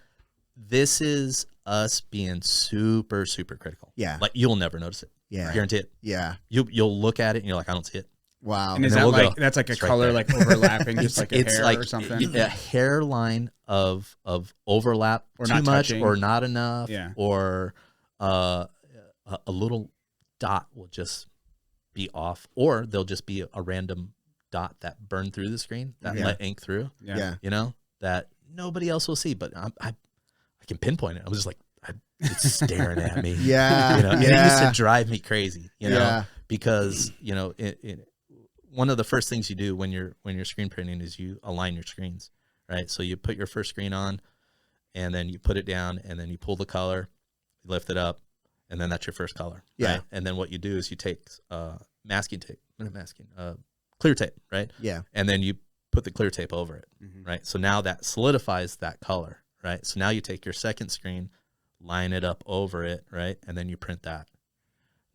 this is us being super, super critical. Yeah. Like you'll never notice it. Yeah. I guarantee it. Yeah. You'll look at it and you're like, I don't see it. Wow. And is then that we'll like go, that's like a "It's right color there." like overlapping, just like a It's hair like or something? a hairline of overlap Or too not much touching. or not enough. Yeah. Or a little dot will just be off, or there'll just be a random dot that burned through the screen that Yeah. let ink through. Yeah. You know, that nobody else will see, but I can pinpoint it. I was just like, it's staring at me. Yeah. You know, and it yeah. used to drive me crazy, you know, Yeah. because, you know, one of the first things you do when you're screen printing is you align your screens, right? So you put your first screen on and then you put it down and then you pull the color, you lift it up, and then that's your first color. Yeah. Right? And then what you do is you take clear tape, right? Yeah. And then you put the clear tape over it, right? So now that solidifies that color, right? So now you take your second screen, line it up over it, right? And then you print that.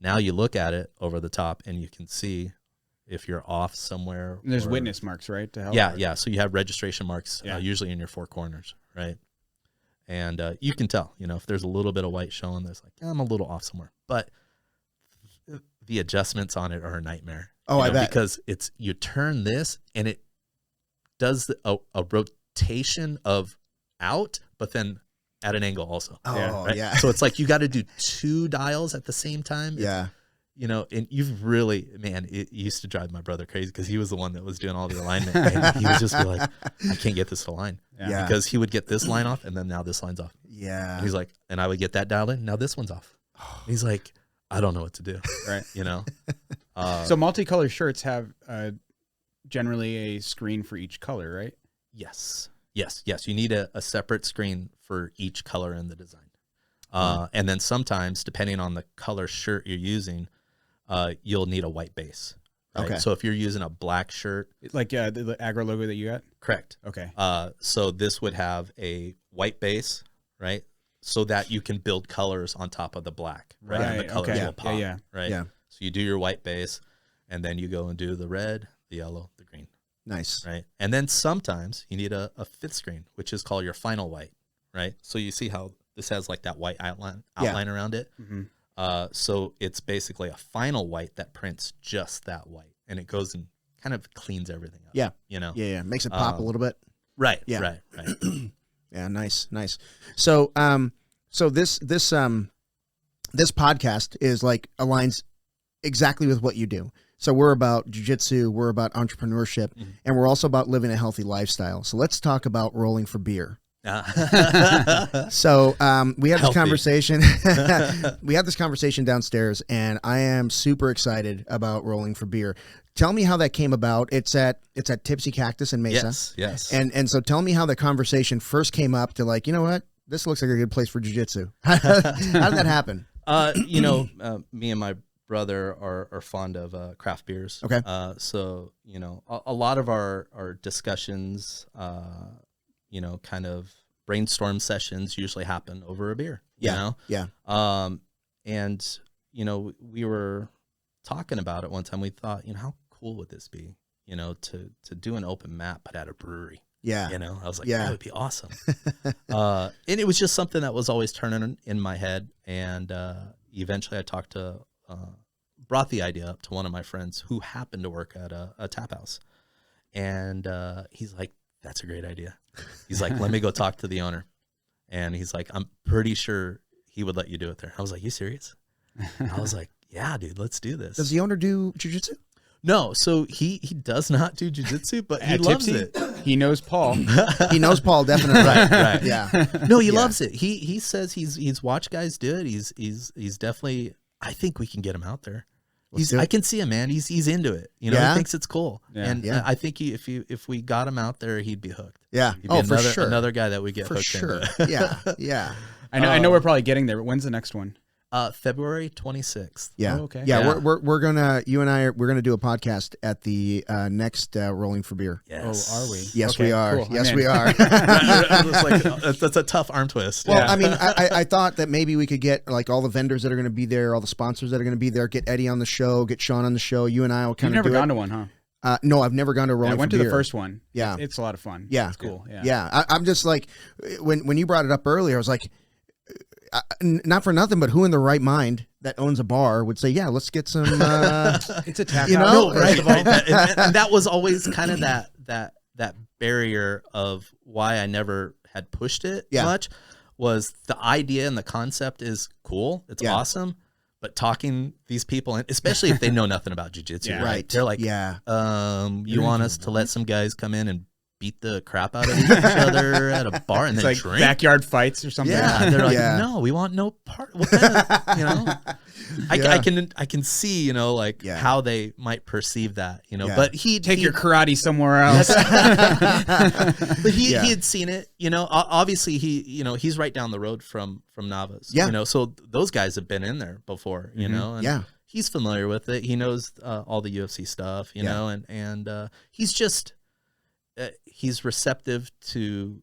Now you look at it over the top and you can see if you're off somewhere. And there's or- witness marks, right? To help. Yeah. So you have registration marks Yeah. usually in your four corners, right? And you can tell, you know, if there's a little bit of white showing, there's like, I'm a little off somewhere. But the adjustments on it are a nightmare. Oh, you I know, bet. Because you turn this and it does a rotation of out, but then at an angle also. Oh, Right? yeah. So it's like you got to do two dials at the same time. Yeah. You know, and you've really, man, it used to drive my brother crazy because he was the one that was doing all the alignment. And he would just be like, I can't get this to line. Yeah. Because he would get this line off and then now this line's off. Yeah. And he's like, and I would get that dialed in. Now this one's off. He's like, I don't know what to do. Right. You know? So multicolor shirts have generally a screen for each color, right? Yes. You need a separate screen for each color in the design. And then sometimes, depending on the color shirt you're using, you'll need a white base. Right? Okay. So if you're using a black shirt, Like the Aggro logo that you got? correct. Okay. So this would have a white base, right? So that you can build colors on top of the black, right? And the Right, colors okay. will pop, Yeah. right? Yeah. So you do your white base, and then you go and do the red, the yellow, the green, Nice. right? And then sometimes you need a fifth screen, which is called your final white, right? So you see how this has like that white outline around it. Mm-hmm. So it's basically a final white that prints just that white, and it goes and kind of cleans everything up. Yeah. You know? Yeah. Makes it pop a little bit. Right. Yeah. Right. Yeah, nice. So, so this podcast is like aligns exactly with what you do. So we're about jiu-jitsu, we're about entrepreneurship, and we're also about living a healthy lifestyle. So let's talk about rolling for beer. So we had this Healthy. conversation. We had this conversation downstairs, and I am super excited about rolling for beer. Tell me how that came about. It's at Tipsy Cactus in Mesa. Yes. And so tell me how the conversation first came up to like, you know what? This looks like a good place for jiu-jitsu. How did that happen? You know, me and my brother are fond of craft beers. Okay. So, you know, a lot of our discussions, you know, kind of brainstorm sessions usually happen over a beer, you know? Yeah. And, you know, we were talking about it one time. We thought, you know, how cool would this be, you know, to do an open mat, but at a brewery? Yeah. You know, I was like, Yeah. that would be awesome. And it was just something that was always turning in my head. And eventually I brought the idea up to one of my friends who happened to work at a tap house. And he's like, that's a great idea. He's like, let me go talk to the owner. And he's like, I'm pretty sure he would let you do it there. I was like, you serious? I was like, yeah, dude, let's do this. Does the owner do jiu-jitsu? No, so he does not do jiu-jitsu, but he At loves Tipsy, it. He knows Paul. He knows Paul, definitely. Right. Yeah. No, he Yeah. loves it. He says he's watched guys do it. He's definitely. I think we can get him out there. I can see him, man. He's into it. You know, Yeah? he thinks it's cool. Yeah. And Yeah. I think if we got him out there, he'd be hooked. Yeah. He'd be Oh, for another, sure. Another guy that we get For hooked sure. into. Yeah. Yeah. I know we're probably getting there, but when's the next one? February 26th. Yeah. Oh, okay. Yeah. Yeah. We're gonna, you and I, we're gonna do a podcast at the next Rolling for Beer. Yes. Oh, are we? Yes, Okay, we are. cool. I'm Yes, in. we are. It's like, that's a tough arm twist. Well, Yeah. I mean, I thought that maybe we could get like all the vendors that are going to be there, all the sponsors that are going to be there, get Eddie on the show, get Sean on the show. You and I will You've kind of never do gone it. to one, huh? No, I've never gone to a Rolling I went for to Beer. the first one. Yeah. It's a lot of fun. Yeah. It's cool. Yeah. Yeah, I'm just like, when you brought it up earlier, I was like, not for nothing, but who in the right mind that owns a bar would say, yeah, let's get some, It's a tap You house. know, Right. first of all. and that was always kind of that barrier of why I never had pushed it Yeah. much, was the idea and the concept is cool. It's Yeah. awesome. But talking these people, and especially if they know nothing about jiu-jitsu, Yeah. right? They're like, yeah, you want us to let some guys come in and beat the crap out of each other at a bar and It's then like drink? backyard fights or something. Yeah, they're like, Yeah. no, we want no part. What kind of, you know, I can see, you know, like Yeah. how they might perceive that, you know. Yeah. But he Take your karate somewhere else. but he Yeah. had seen it, you know. Obviously, he's right down the road from Navas, Yeah. you know. So those guys have been in there before, you know. And Yeah. he's familiar with it. He knows all the UFC stuff, you Yeah. know, and he's just he's receptive to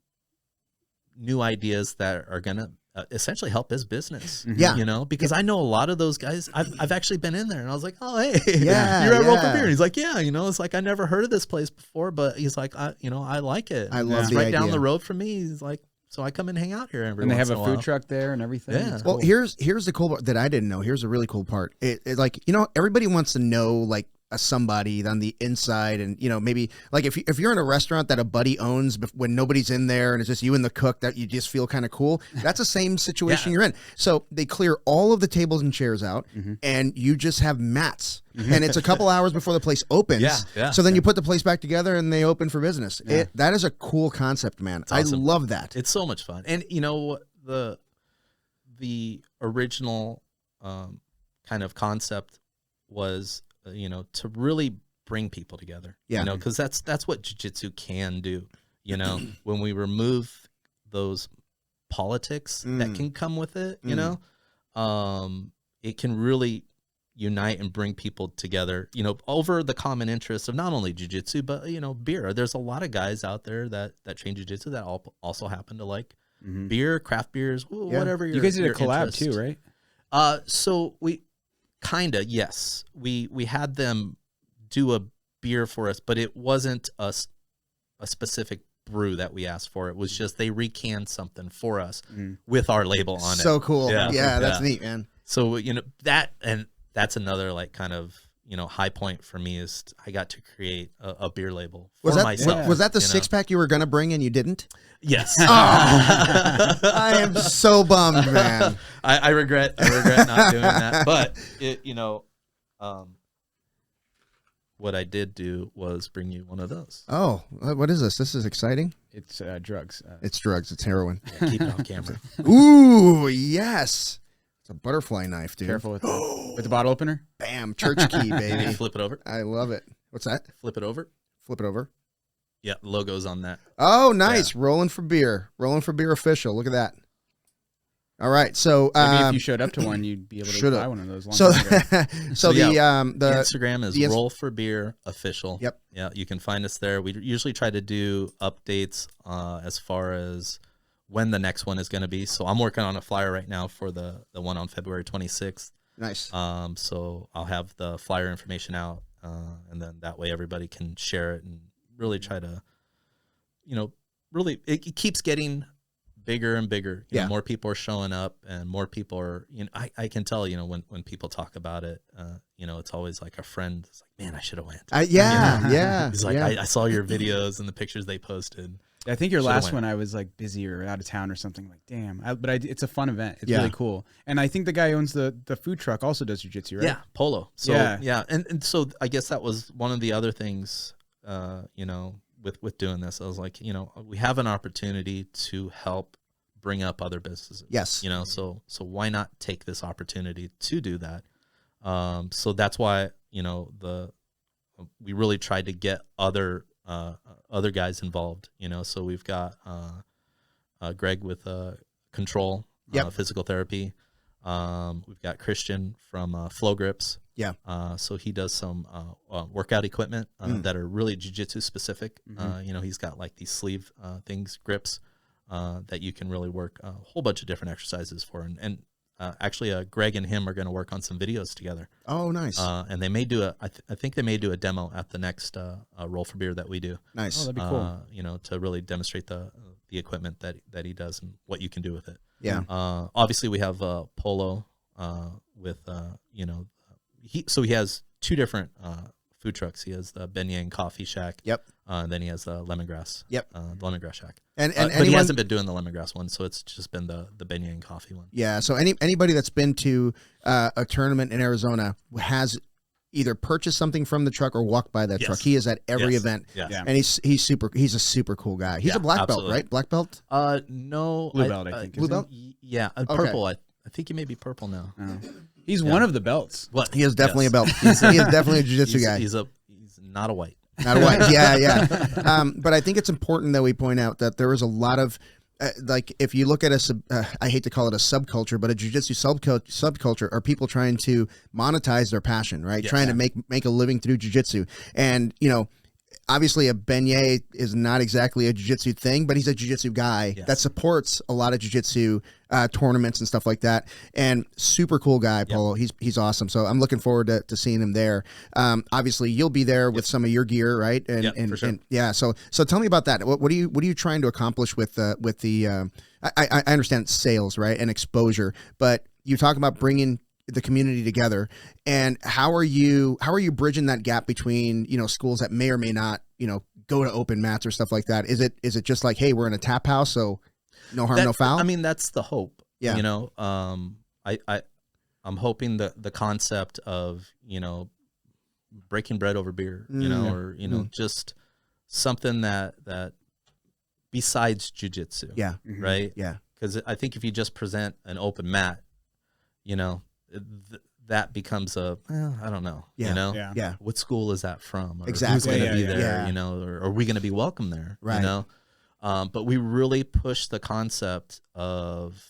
new ideas that are gonna essentially help his business. Yeah. You know, because I know a lot of those guys. I've actually been in there, and I was like, oh hey, Yeah, you're at Roll for yeah. Beer. And he's like, yeah, you know, it's like I never heard of this place before, but he's like, I like it. I love It's the right down idea. the road from me. He's like, so I come and hang out here every. And they once have in a while. food truck there and everything. Yeah. It's Well, cool. here's the cool part that I didn't know. Here's a really cool part. It like, you know, everybody wants to know like a somebody on the inside, and you know, maybe like if you're in a restaurant that a buddy owns when nobody's in there and it's just you and the cook, that you just feel kind of cool. That's the same situation Yeah. you're in. So they clear all of the tables and chairs out, and you just have mats. And it's a couple hours before the place opens. Yeah. So then you put the place back together and they open for business. That is a cool concept, man. I awesome. love that. It's so much fun. And you know, the original kind of concept was, you know, to really bring people together. Yeah. You know, because that's what jiu-jitsu can do. You know, when we remove those politics that can come with it, you know, it can really unite and bring people together, you know, over the common interest of not only jiu-jitsu, but, you know, beer. There's a lot of guys out there that train jiu-jitsu that also happen to like beer, craft beers, whatever. You guys did a your collab interest. too, right? So we kinda, yes, we had them do a beer for us, but it wasn't a specific brew that we asked for. It was just they recanned something for us with our label on it. So cool. Yeah. Yeah, that's Yeah. neat, man. So, you know, that's another like kind of, you know, high point for me is I got to create a beer label for myself. Was that the you know? 6-pack you were going to bring and you didn't? Yes. I am so bummed, man. I regret not doing that. But it, you know, what I did do was bring you one of those. Oh, what is this? This is exciting. It's drugs. It's drugs. It's heroin. Keep it off camera. Ooh, yes. It's a butterfly knife, dude. Careful with the bottle opener. Bam. Church key, baby. Flip it over. I love it. What's that? Flip it over. Flip it over. Yeah, logo's on that. Oh, nice. Rolling for beer. Rolling for beer official. Look at that. All right. So, Maybe if you showed up to one, you'd be able to should've. buy one of those. Long so, time ago. so yeah, the Instagram is the Roll for Beer Official. Yep. Yeah, you can find us there. We usually try to do updates as far as when the next one is going to be. So I'm working on a flyer right now for the one on February 26th. nice. So I'll have the flyer information out, and then that way everybody can share it and really try to, you know, really it keeps getting bigger and bigger. You know, more people are showing up, and more people are. You know, I can tell. You know, when people talk about it, you know, it's always like a friend. It's like, man, I should have went. Yeah. He's like, yeah. I saw your videos and the pictures they posted. I think your Should've last went. one I was like busy or out of town or something. Like, damn. It's a fun event. It's Yeah. really cool. And I think the guy who owns the food truck also does jiu-jitsu, right? Yeah, polo. So Yeah. yeah, and so I guess that was one of the other things, you know, with doing this. I was like, you know, we have an opportunity to help bring up other businesses. Yes. You know, so why not take this opportunity to do that? So that's why, we really tried to get other guys involved, so we've got Greg with Control, physical therapy. We've got Christian from Flow Grips. Yeah. So he does some workout equipment that are really jiu-jitsu specific. He's got like these sleeve grips that you can really work a whole bunch of different exercises for. And actually, Greg and him are going to work on some videos together. Oh, nice. And they may do I think they may do a demo at the next Roll for Beer that we do. Nice. Oh, that'd be cool. To really demonstrate the equipment that he does and what you can do with it. Yeah. Obviously, we have Polo with he has two different food trucks. He has the Beignet and Coffee Shack. Yep. And then he has the Lemongrass. Yep. The Lemongrass Shack. And but he hasn't been doing the Lemongrass one, so it's just been the Beignet and Coffee one. Yeah. So anybody that's been to a tournament in Arizona has either purchased something from the truck or walked by that truck. He is at every event. Yes. And he's a super cool guy. He's a black belt, right? Black belt? No. Blue belt, I think. Blue belt? Yeah. Purple. I think he may be purple now. Oh. He's one of the belts. What? He is definitely a belt. he is definitely a jiu-jitsu guy. He's not a white. Not a white. Yeah. But I think it's important that we point out that there is a lot of like if you look at I hate to call it a subculture, but a jiu-jitsu subculture are people trying to monetize their passion, right? Yes. Trying to make a living through jiu-jitsu. And, obviously a beignet is not exactly a jiu-jitsu thing, but he's a jiu-jitsu guy that supports a lot of jiu-jitsu tournaments and stuff like that. And super cool guy, Polo. He's awesome. So I'm looking forward to seeing him there. Obviously you'll be there with some of your gear, right? And, for sure. So tell me about that. What are you trying to accomplish with the I understand sales, right? And exposure, but you talk about bringing the community together, and how are you bridging that gap between schools that may or may not go to open mats or stuff like that? Is it just like, hey, we're in a tap house, so no harm, no foul? I mean, that's the hope. Yeah. I'm hoping the concept of breaking bread over beer, or just something that besides jiu-jitsu. Yeah. Right. Yeah. Because I think if you just present an open mat, that becomes I don't know, Yeah. what school is that from? Or Exactly. Who's going to be Yeah. there, or are we going to be welcome there? Right. But we really push the concept of,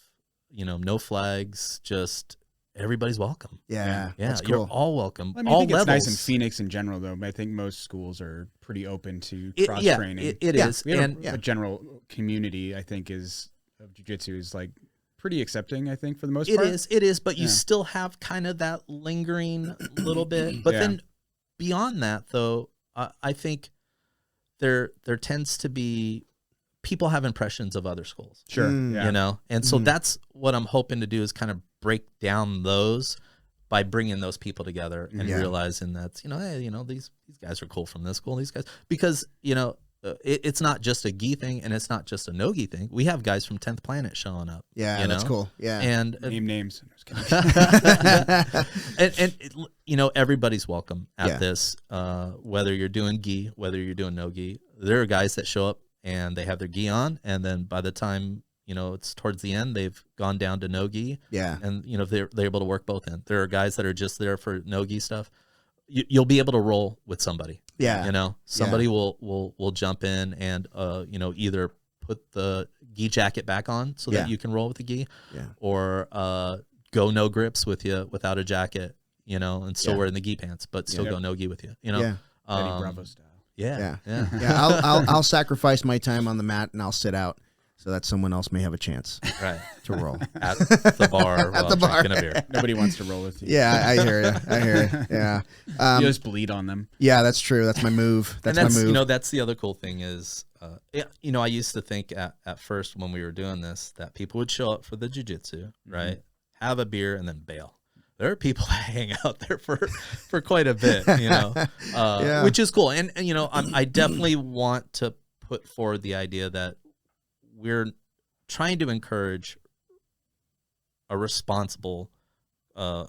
no flags, just everybody's welcome. Yeah. Yeah. That's You're cool. all welcome. I mean, all I think levels. it's nice in Phoenix in general, though. I think most schools are pretty open to cross training. It is. We have And a general community, I think, of jiu-jitsu is like pretty accepting, I think, for the most part. It is, but you still have kind of that lingering little bit. But then beyond that, though, I think there tends to be people have impressions of other schools. Sure. And so that's what I'm hoping to do is kind of break down those by bringing those people together and realizing that, hey, these guys are cool from this school, these guys, because, it's not just a gi thing and it's not just a no gi thing. We have guys from 10th Planet showing up. Yeah, that's cool. Yeah. And Name names. and everybody's welcome at this, whether you're doing gi, whether you're doing no gi. There are guys that show up and they have their gi on, and then by the time it's towards the end, they've gone down to no gi. Yeah. And they're able to work both in. There are guys that are just there for no gi stuff. You'll be able to roll with somebody. Yeah. Somebody will jump in and either put the gi jacket back on so that you can roll with the gi, or go no grips with you without a jacket, and still wearing the gi pants, but still go no gi with you. Eddie Bravo style. Yeah. I'll sacrifice my time on the mat and I'll sit out so that someone else may have a chance to roll at the bar while drinking a beer. Nobody wants to roll with you. Yeah, I hear you. Yeah. You just bleed on them. Yeah, that's true. That's my move. That's my move. That's the other cool thing is, I used to think at first when we were doing this that people would show up for the jiu-jitsu, right? Have a beer and then bail. There are people that hang out there for quite a bit, which is cool. And I definitely want to put forward the idea that we're trying to encourage a responsible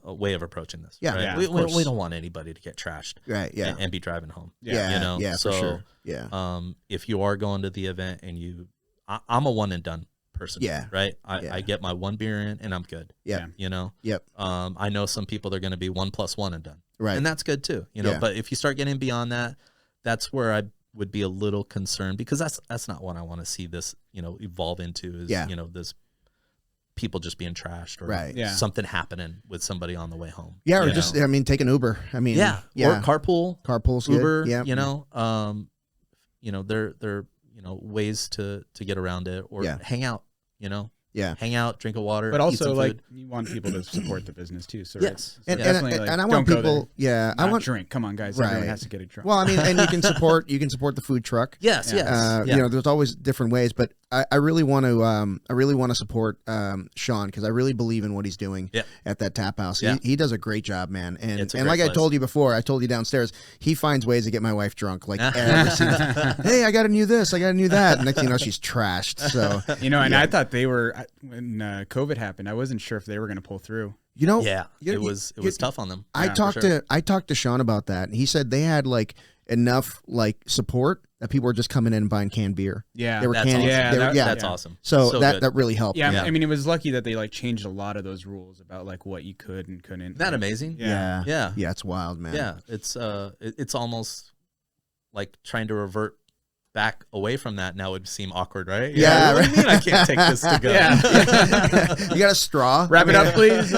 way of approaching this. Yeah, right? yeah, we don't want anybody to get trashed, right? Yeah, and be driving home. Yeah, so for sure. Yeah. If you are going to the event and I'm a one and done person. Yeah. Right. Yeah. I get my one beer in and I'm good. Yeah. You know. Yep. I know some people they're going to be 1+1 and done. Right. And that's good too. You know. Yeah. But if you start getting beyond that, that's where I would be a little concerned, because that's not what I want to see this, you know, evolve into, is, Yeah. you know, this people just being trashed, or Right. Yeah. something happening with somebody on the way home. Yeah, or you just know? I mean, take an Uber. I mean, Or carpool, carpool's Uber, good. Yeah, you know, they're you know, ways to get around it, or Yeah. hang out, you know, yeah. hang out, drink a water, But eat also, some like, food. you want people to support the business too. So Yes. so And, definitely, and, like, and I don't want go people. there. Yeah, I Not want. drink. Come on, guys. Right. Everyone has to get a drunk. Well, I mean, and you can support the food truck. Yes, Yeah. yes, You know, there's always different ways, but I really want to support Sean, because I really believe in what he's doing Yep. at that tap house. Yeah. He does a great job, man. And It's a and great like I place. told you before, I told you downstairs, he finds ways to get my wife drunk. Like every single time. Hey, I got to new this, I got to new that. And next thing you know, she's trashed. So You know, and Yeah. I thought they were, when COVID happened, I wasn't sure if they were going to pull through. you know, yeah, you- it was tough on them. I Yeah, talked to Sean about that, and he said they had like enough like support that people were just coming in and buying canned beer. Yeah. They were That's canning. awesome. Yeah, they were- that- yeah. That's Yeah. awesome. So good. that really helped. Yeah, Yeah. I mean, it was lucky that they like changed a lot of those rules about like what you could and couldn't. Isn't that amazing? Yeah. Yeah. Yeah. It's wild, man. Yeah, it's almost like trying to revert back away from that now would seem awkward, right? Yeah, What do you mean I can't take this to go? Yeah. You got a straw? Wrap it I mean, up, please.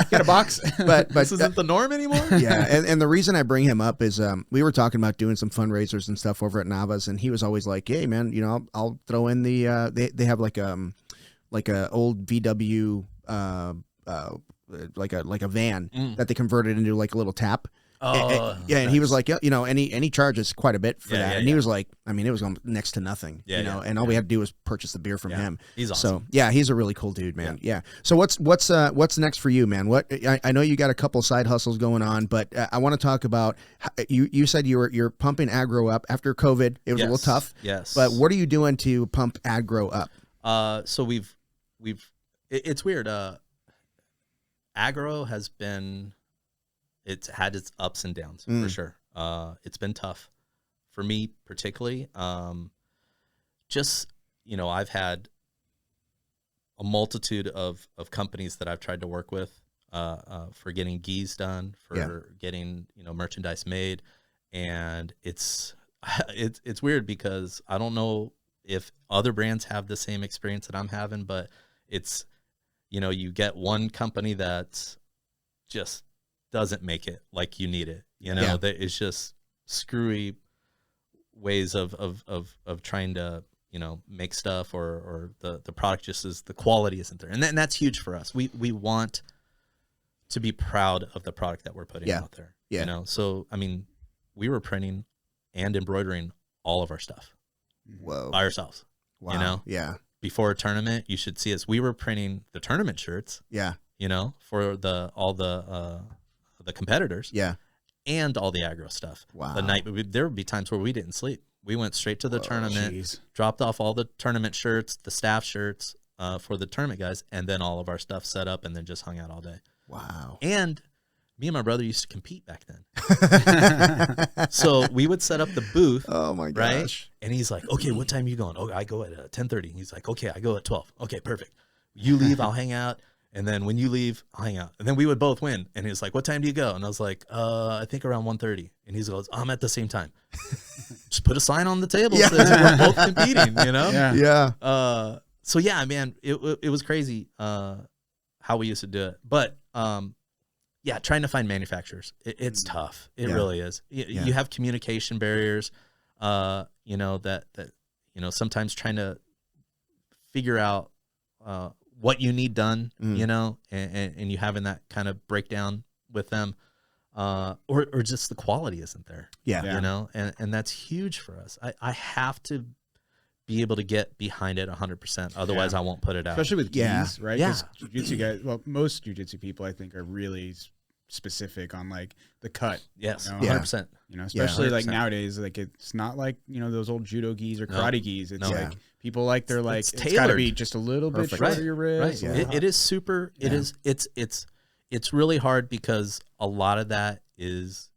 Get a box. But This isn't the norm anymore? yeah, and the reason I bring him up is we were talking about doing some fundraisers and stuff over at Nava's, and he was always like, "Hey, man, you know, I'll throw in the they have like a old VW like a van that they converted into like a little tap." Oh, Yeah, and he was like, yeah, you know, and he charges quite a bit for Yeah, that, yeah, and he yeah. was like, I mean, it was next to nothing, Yeah, you know, yeah, and all we had to do was purchase the beer from Yeah. him. He's awesome. So yeah, he's a really cool dude, man. Yeah. So what's next for you, man? What I know you got a couple side hustles going on, but I want to talk about you said you're pumping Aggro up after COVID. It was a little Yes. tough. Yes. But what are you doing to pump Aggro up? So it's weird. Aggro has been, it's had its ups and downs for sure. It's been tough for me particularly. Just, you know, I've had a multitude of companies that I've tried to work with for getting gis done, for getting, you know, merchandise made. And it's weird because I don't know if other brands have the same experience that I'm having, but it's, you know, you get one company that just doesn't make it like you need it, you know, that is just screwy ways of trying to, you know, make stuff, or the product just is, the quality isn't there. And that's huge for us. We want to be proud of the product that we're putting out there, you know? So, I mean, we were printing and embroidering all of our stuff Whoa. by ourselves, Wow. you know? Yeah. Before a tournament, you should see us. We were printing the tournament shirts, Yeah. you know, for all the competitors, Yeah. and all the aggro stuff. Wow. The night there would be times where we didn't sleep. We went straight to the tournament, Jeez. dropped off all the tournament shirts, the staff shirts for the tournament guys, and then all of our stuff set up, and then just hung out all day. Wow. And me and my brother used to compete back then. So we would set up the booth. Oh my Right? gosh. And he's like, okay, what time are you going? Oh, I go at 10:30. He's like, okay, I go at 12. Okay, perfect. You leave, I'll hang out. And then when you leave, I'll hang out. And then we would both win. And he's like, what time do you go? And I was like, I think around 1:30. And he goes, I'm at the same time. Just put a sign on the table that says we're both competing, you know? Yeah. Yeah. So yeah, man, it was crazy how we used to do it. But yeah, trying to find manufacturers, it's tough. It really is. You have communication barriers, you know, that you know, sometimes trying to figure out what you need done, you know, and you having that kind of breakdown with them, or just the quality isn't there. Yeah. You know, and that's huge for us. I have to be able to get behind it 100%. Otherwise I won't put it out. Especially with gis, right? Yeah. 'Cause jiu-jitsu guys, well, most jiu-jitsu people I think are really specific on like the cut. Yes. You know? 100%. You know, especially like 100%. nowadays, like it's not like, you know, those old judo gis or karate gis. It's No. like people like they're like It's it's got to be tailored. just a little bit Perfect. shorter Right. your wrist. Right. Yeah. It is super. It is. It's really hard because a lot of that is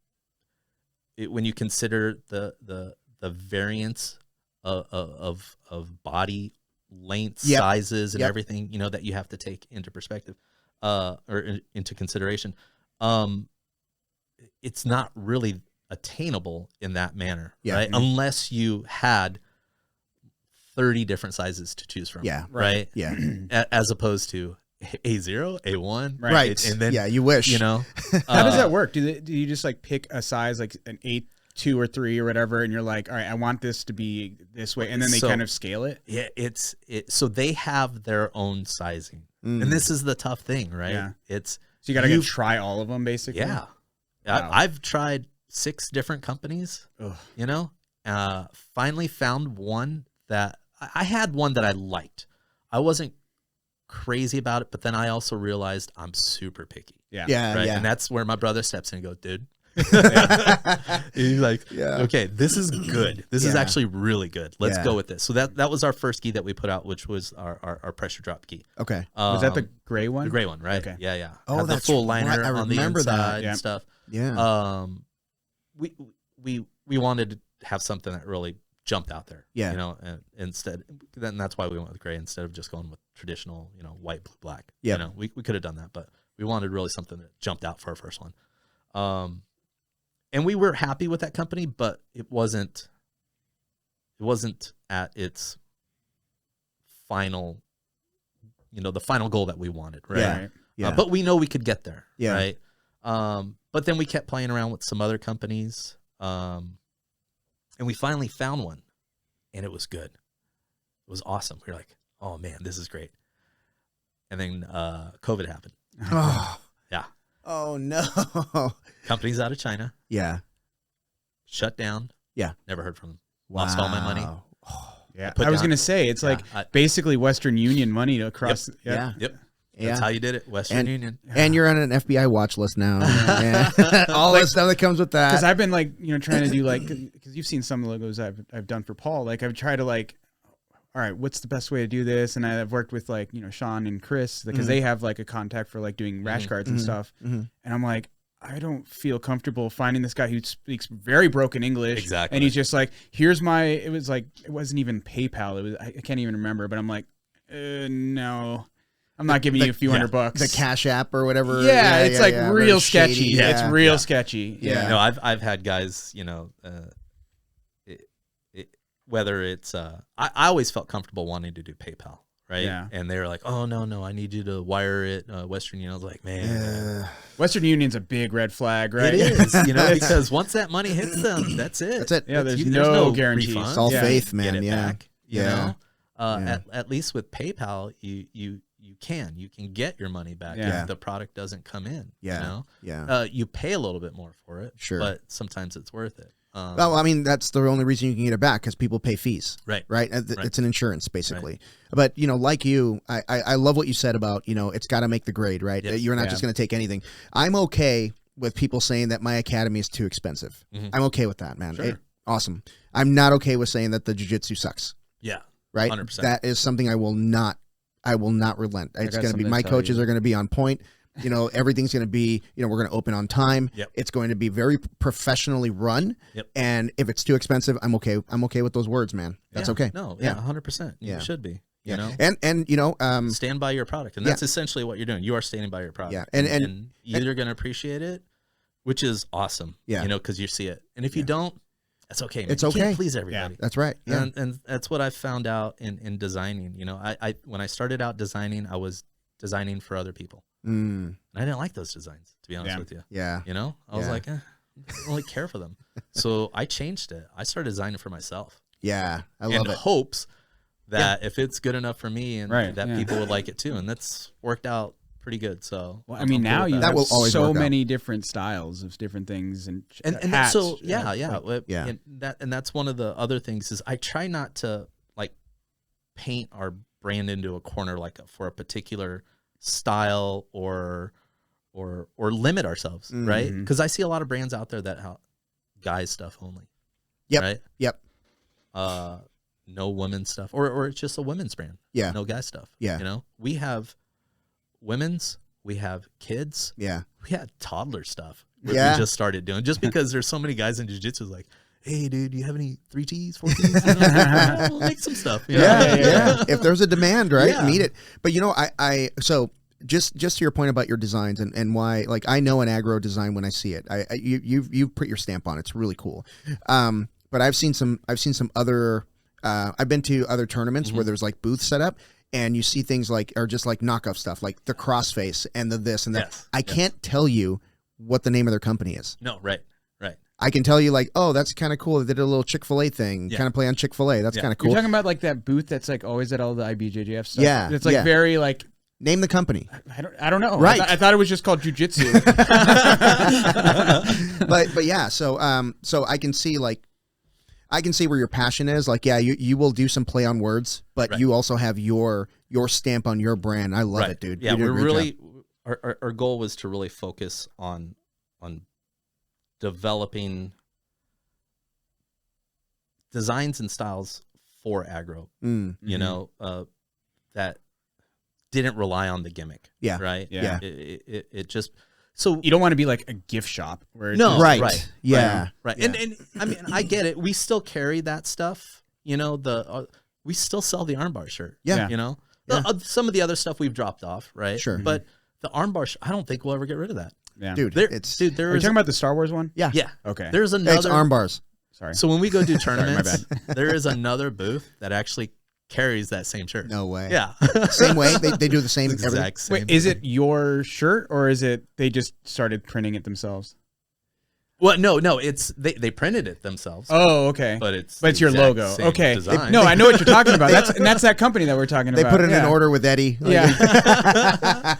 when you consider the variance of body lengths, Yep. sizes, and Yep. everything, you know, that you have to take into perspective, into consideration. It's not really attainable in that manner, Yeah. right? Unless you had 30 different sizes to choose from. Yeah. Right. Yeah. As opposed to A0, A1. Right. And then, yeah, you wish. you know, How does that work? Do you just like pick a size like an 8, 2 or 3 or whatever, and you're like, all right, I want this to be this way, and then they kind of scale it? Yeah, so they have their own sizing. And this is the tough thing, right? Yeah. It's So you got to go try all of them, basically. yeah. Wow. I've tried 6 different companies. Ugh. You know, finally found one that I had one that I liked. I wasn't crazy about it, but then I also realized I'm super picky. Yeah. Yeah. Right. Yeah. And that's where my brother steps in and goes, dude. He's like, Yeah. okay, this is good. This is Yeah. actually really good. Let's Yeah. go with this. So that was our first gi that we put out, which was our pressure drop gi. Okay. Was that the gray one? The gray one, right? Okay. Yeah, yeah. Oh, Had the that's full right. liner I on the remember that. inside Yeah. and stuff. Yeah. We wanted to have something that really jumped out there. Yeah. You know, and then that's why we went with gray instead of just going with traditional, you know, white, blue, black. Yeah. You know, we could have done that, but we wanted really something that jumped out for our first one. And we were happy with that company, but it wasn't at its final, you know, the final goal that we wanted, right? Yeah. Right. Yeah. But we know we could get there, Yeah. right? But then we kept playing around with some other companies, and we finally found one, and it was good. It was awesome. We were like, oh man, this is great. And then COVID happened. Oh. Yeah. Oh no. Companies out of China Yeah. shut down. Yeah. Never heard from them. Wow. Lost all my money. Yeah. put I was down- going to say, it's Yeah, like basically Western Union money across. Yeah. Yep. Yeah. That's how you did it. Western Union. And you're on an FBI watch list now. Yeah. All that stuff that comes with Because that. I've been like, trying to do like, because you've seen some logos I've done for Paul. Like I've tried to like, all right, what's the best way to do this? And I've worked with like, Sean and Chris because they have like a contact for like doing rash guards and stuff. And I'm like, I don't feel comfortable finding this guy who speaks very broken English. Exactly. And he's just like, it wasn't even PayPal. It was, I can't even remember, but I'm like, no, I'm not giving you a few $100. The Cash App or whatever. Yeah, it's like Very real sketchy. shady. Yeah, it's real sketchy. Yeah. No, I've had guys, whether it's I always felt comfortable wanting to do PayPal, right? Yeah. And they were like, oh no, I need you to wire it Western Union. I was like, man, Western Union's a big red flag, right? it is, because once that money hits them, that's it. That's it. Yeah, there's There's no guarantees. refunds. It's all Yeah. faith, Get man. it Yeah. back, you Yeah. know. Yeah. At least with PayPal, you can get your money back Yeah. if the product doesn't come in. Yeah. You know? Yeah. You pay a little bit more for it, Sure. but sometimes it's worth it. Well, I mean, that's the only reason you can get it back because people pay fees. Right. Right. It's an insurance, basically. But, like you, I love what you said about, it's got to make the grade, right? Yes. You're not Yeah. just going to take anything. I'm okay with people saying that my academy is too expensive. I'm okay with that, man. Sure. Awesome. I'm not okay with saying that the jiu-jitsu sucks. Yeah. Right. 100%. That is something I will not relent. It's got going to be, something to my tell coaches you. are going to be on point. Everything's going to be, we're going to open on time. Yep. It's going to be very professionally run. Yep. And if it's too expensive, I'm okay. I'm okay with those words, man. That's Yeah. okay. No, Yeah. 100%. You Yeah. should be. Yeah. You know, And stand by your product, and that's essentially what you're doing. You are standing by your product. Yeah. And you're either going to appreciate it, which is awesome. Yeah. Because you see it, and if you don't, that's okay. Man. It's You okay. can't please everybody. that's right. Yeah. And that's what I found out in designing. I when I started out designing, I was designing for other people, and I didn't like those designs, to be honest Yeah. with you. Yeah. I was Yeah. like, I don't really care for them. So I changed it. I started designing for myself. Yeah. I in love it. hopes that if it's good enough for me and Right, that yeah. people would like it too, and that's worked out pretty good. So Well, I mean, I'm now cool you with That have will always so work out. many different styles of different things and hats. so yeah. Yeah. And that's one of the other things is I try not to like paint our brand into a corner like for a particular style or limit ourselves, right? Because I see a lot of brands out there that have guys stuff only. Yep. Right. Yep. No women's stuff, or it's just a women's brand. Yeah. No guy stuff. Yeah. We have women's, we have kids, Yeah. we had toddler stuff. That Yeah. we just started doing just because there's so many guys in jiu-jitsu like, hey, dude, do you have any 3 Ts, 4 Ts? You know, we'll make some stuff. You know? Yeah. If there's a demand, right, Yeah. meet it. But so just to your point about your designs and why, like, I know an aggro design when I see it. You've put your stamp on it. It's really cool. But I've seen some other. I've been to other tournaments where there's like booths set up, and you see things like are just like knockoff stuff, like the crossface and the this and that. Yes. I can't tell you what the name of their company is. No, right. I can tell you, like, oh, that's kind of cool. They did a little Chick-fil-A thing, kind of play on Chick-fil-A. That's kind of cool. You're talking about like that booth that's like always at all the IBJJF stuff. Yeah, It's like very like. Name the company. I don't know. Right. I thought it was just called jujitsu. but yeah, so I can see where your passion is. Like, yeah, you will do some play on words, but you also have your stamp on your brand. I love it, dude. Yeah, You did a we're great really job. our goal was to really focus on developing designs and styles for aggro. You know, that didn't rely on the gimmick. Yeah. Right. Yeah. It just so You don't want to be like a gift shop where it's no just, Right. Yeah. right. Yeah. And I mean I get it. We still carry that stuff. You know we still sell the armbar shirt. Yeah. You know Yeah. some of the other stuff we've dropped off. Right. Sure. But the armbar I don't think we'll ever get rid of that. Yeah. Dude, There, it's Are you there's talking about the Star Wars one? yeah. yeah. Okay. There's It's another arm bars. Sorry. So when we go do Sorry, tournaments, my there is another booth that actually carries that same shirt. No way. Yeah. Same way. They do the same. It's everything? exact same. Wait, is it your shirt or is it they just started printing it themselves? Well, no, it's they printed it themselves. Oh, okay. But it's But it's the your exact logo. same Okay. design. No, I know what you're talking about. That's that company that we're talking They about. put it in Yeah. order with Eddie. Like, Yeah.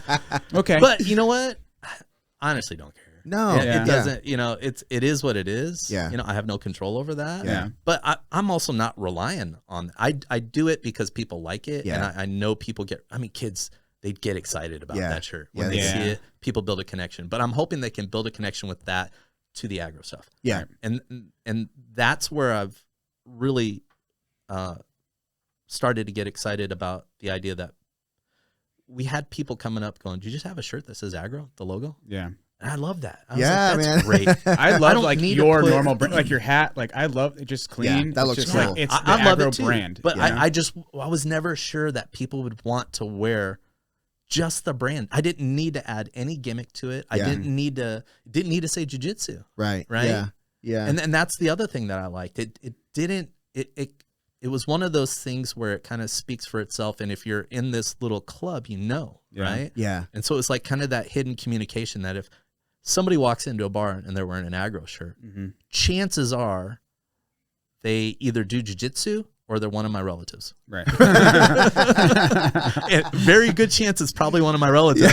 Okay. But you know what? I honestly don't care. No. Yeah. It doesn't, you know, it is what it is. Yeah. You know, I have no control over that. Yeah. But I'm also not relying on I do it because people like it. Yeah. And I know people kids, they get excited about Yeah. that shirt. Yeah, When they they do. see it, people build a connection. But I'm hoping they can build a connection with that to the aggro stuff. Yeah. And that's where I've really started to get excited about the idea that we had people coming up going, "Do you just have a shirt that says aggro, the logo?" Yeah. And I love that. I was Yeah, like, man. that's great. I love don't like need to your put- normal brand, like your hat. Like I love it, just clean. Yeah, that looks It's just cool. like it's the I love Aggro it too. brand. But you know? I was never sure that people would want to wear just the brand. I didn't need to add any gimmick to it. I Yeah. didn't need to say jiu-jitsu. Right. Right? Yeah. Yeah. And that's the other thing that I liked. It was one of those things where it kind of speaks for itself. And if you're in this little club, you know, Yeah. right? yeah. And so it's like kind of that hidden communication that if somebody walks into a bar and they're wearing an aggro shirt, chances are they either do jiu-jitsu or they're one of my relatives. right. And very good chance it's probably one of my relatives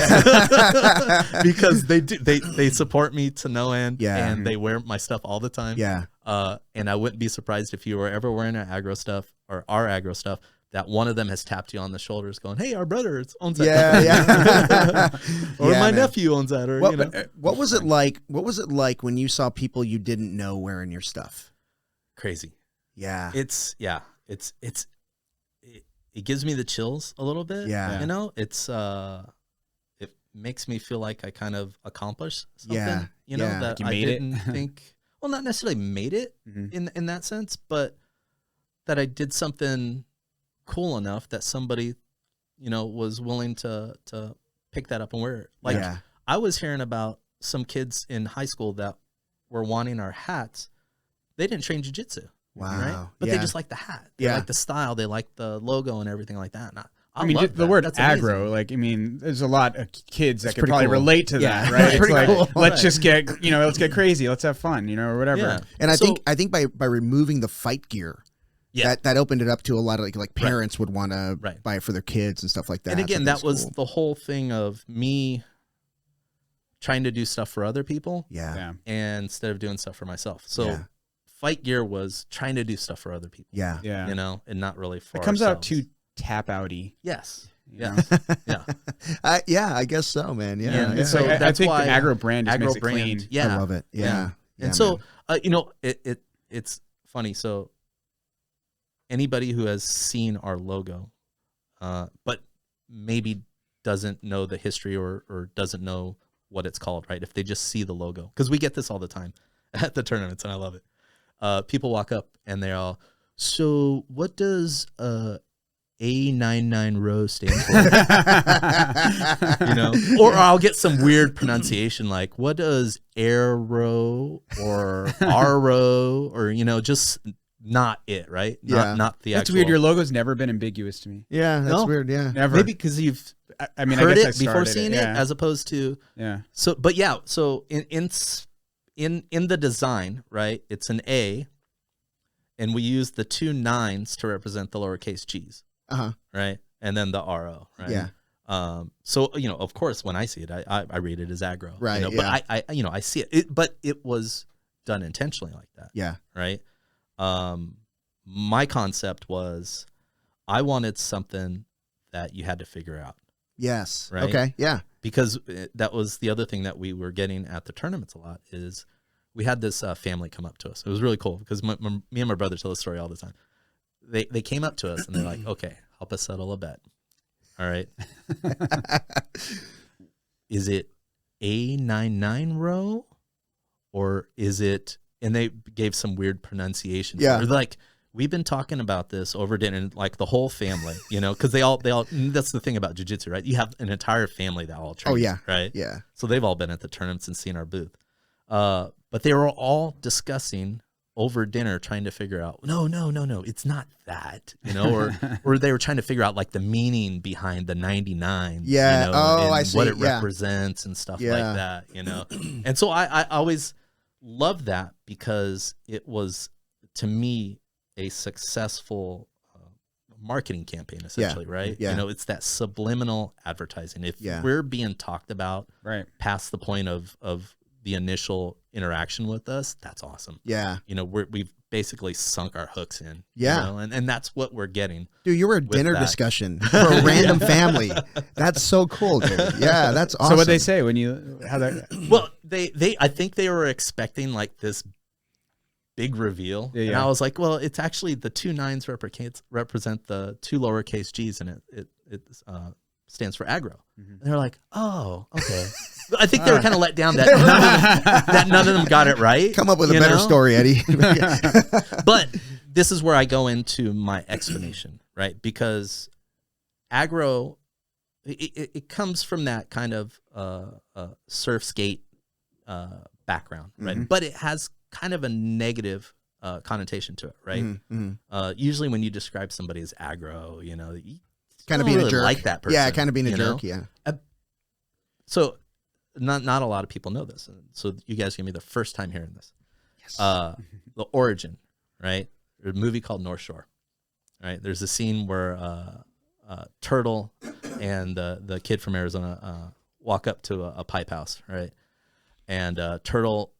because they support me to no end. Yeah. And they wear my stuff all the time. Yeah. And I wouldn't be surprised if you were ever wearing our aggro stuff that one of them has tapped you on the shoulders going, "Hey, our brother owns that." Yeah. Yeah. Or Yeah, my man. nephew owns that. Or, What, you know. what was it like? What was it like when you saw people you didn't know wearing your stuff? Crazy. Yeah. It gives me the chills a little bit. Yeah. You know, it makes me feel like I kind of accomplished something. Yeah. You know, Yeah. that Like you I made it. didn't think, well, not necessarily made it in that sense, but that I did something cool enough that somebody, you know, was willing to pick that up and wear it. Like Yeah. I was hearing about some kids in high school that were wanting our hats. They didn't train jiu-jitsu. Wow. Right? But Yeah. they just like the hat. They Yeah. like the style. They like the logo and everything like that. And I mean, love the that. word That's aggro, amazing. like, I mean, there's a lot of kids that It's could pretty probably cool. relate to Yeah. that, right? It's Pretty like, cool. let's Right. just get, let's get crazy. Let's have fun, or whatever. Yeah. And So- I think by removing the fight gear, Yeah. that opened it up to a lot of like parents would want to Right. buy it for their kids and stuff like that. And So again, that's that was cool. the whole thing of me trying to do stuff for other people Yeah. Yeah. and instead of doing stuff for myself. So Yeah. fight gear was trying to do stuff for other people. Yeah. Yeah. You know, and not really for It comes out ourselves. too tap outy. Yes. you Yeah. know? Yeah. Yeah, I guess so, man. Yeah. Yeah, yeah. It's like, I that's think why the aggro brand just makes Aggro it brand. clean. Yeah. I love it. Yeah. Yeah, And so, man. it's funny. So anybody who has seen our logo, but maybe doesn't know the history or doesn't know what it's called, right? If they just see the logo, because we get this all the time at the tournaments, and I love it. people walk up and they're all, so what does A99 row stand for? Or I'll get some weird pronunciation like, what does arrow or arrow, or just not it, right? Not the That's actual. weird. Your logo's never been ambiguous to me. Yeah, that's weird. Yeah, Never. Maybe because you've I mean, heard I guess it before seeing it, as opposed to So, but yeah. So in the design, right? It's an A, and we use the 2 9s to represent the lowercase g's. Right, and then the RO. Right. Yeah. So of course, when I see it, I read it as aggro. Right. But I see it. But it was done intentionally like that. Yeah. Right. My concept was, I wanted something that you had to figure out. Yes. Right. Okay. Yeah. Because that was the other thing that we were getting at the tournaments a lot, is we had this family come up to us. It was really cool because me and my brother tell the story all the time. They came up to us and they're like, okay, help us settle a bet. All right. Is it A99 row, or is it, and they gave some weird pronunciation. Yeah. They're like, we've been talking about this over dinner, like the whole family, because they all, that's the thing about jiu-jitsu, right? You have an entire family that all trains. Oh, yeah. Right. Yeah. So they've all been at the tournaments and seen our booth. But they were all discussing over dinner, trying to figure out, no, it's not that, or they were trying to figure out like the meaning behind the 99. Yeah. And I see. what it Yeah. represents and stuff like that, And so I always loved that, because it was, to me, a successful marketing campaign, essentially, right? Yeah. It's that subliminal advertising. If Yeah. we're being talked about Right. past the point of the initial interaction with us, that's awesome. Yeah. We've basically sunk our hooks in. Yeah. And that's what we're getting. Dude, you were a dinner discussion for a random family. That's so cool, dude. Yeah, that's awesome. So what they say when you how that? Well, I think they were expecting like this big reveal. Yeah, and yeah. I was like, well, it's actually the 2 9s represent the 2 lowercase g's, and it stands for aggro. And they're like, oh, okay. I think they were kind of let down that none of them got it right. Come up with a better story, Eddie. But this is where I go into my explanation, right? Because aggro, it comes from that kind of surf skate background, right? But it has kind of a negative connotation to it, right? Usually when you describe somebody as aggro, you Kind of don't being really a jerk. like that person. Yeah, kind of being a jerk. Yeah. So not a lot of people know this. So you guys give me the first time hearing this. Yes. The origin, right? There's a movie called North Shore, right? There's a scene where Turtle and the kid from Arizona walk up to a pipe house, right? And Turtle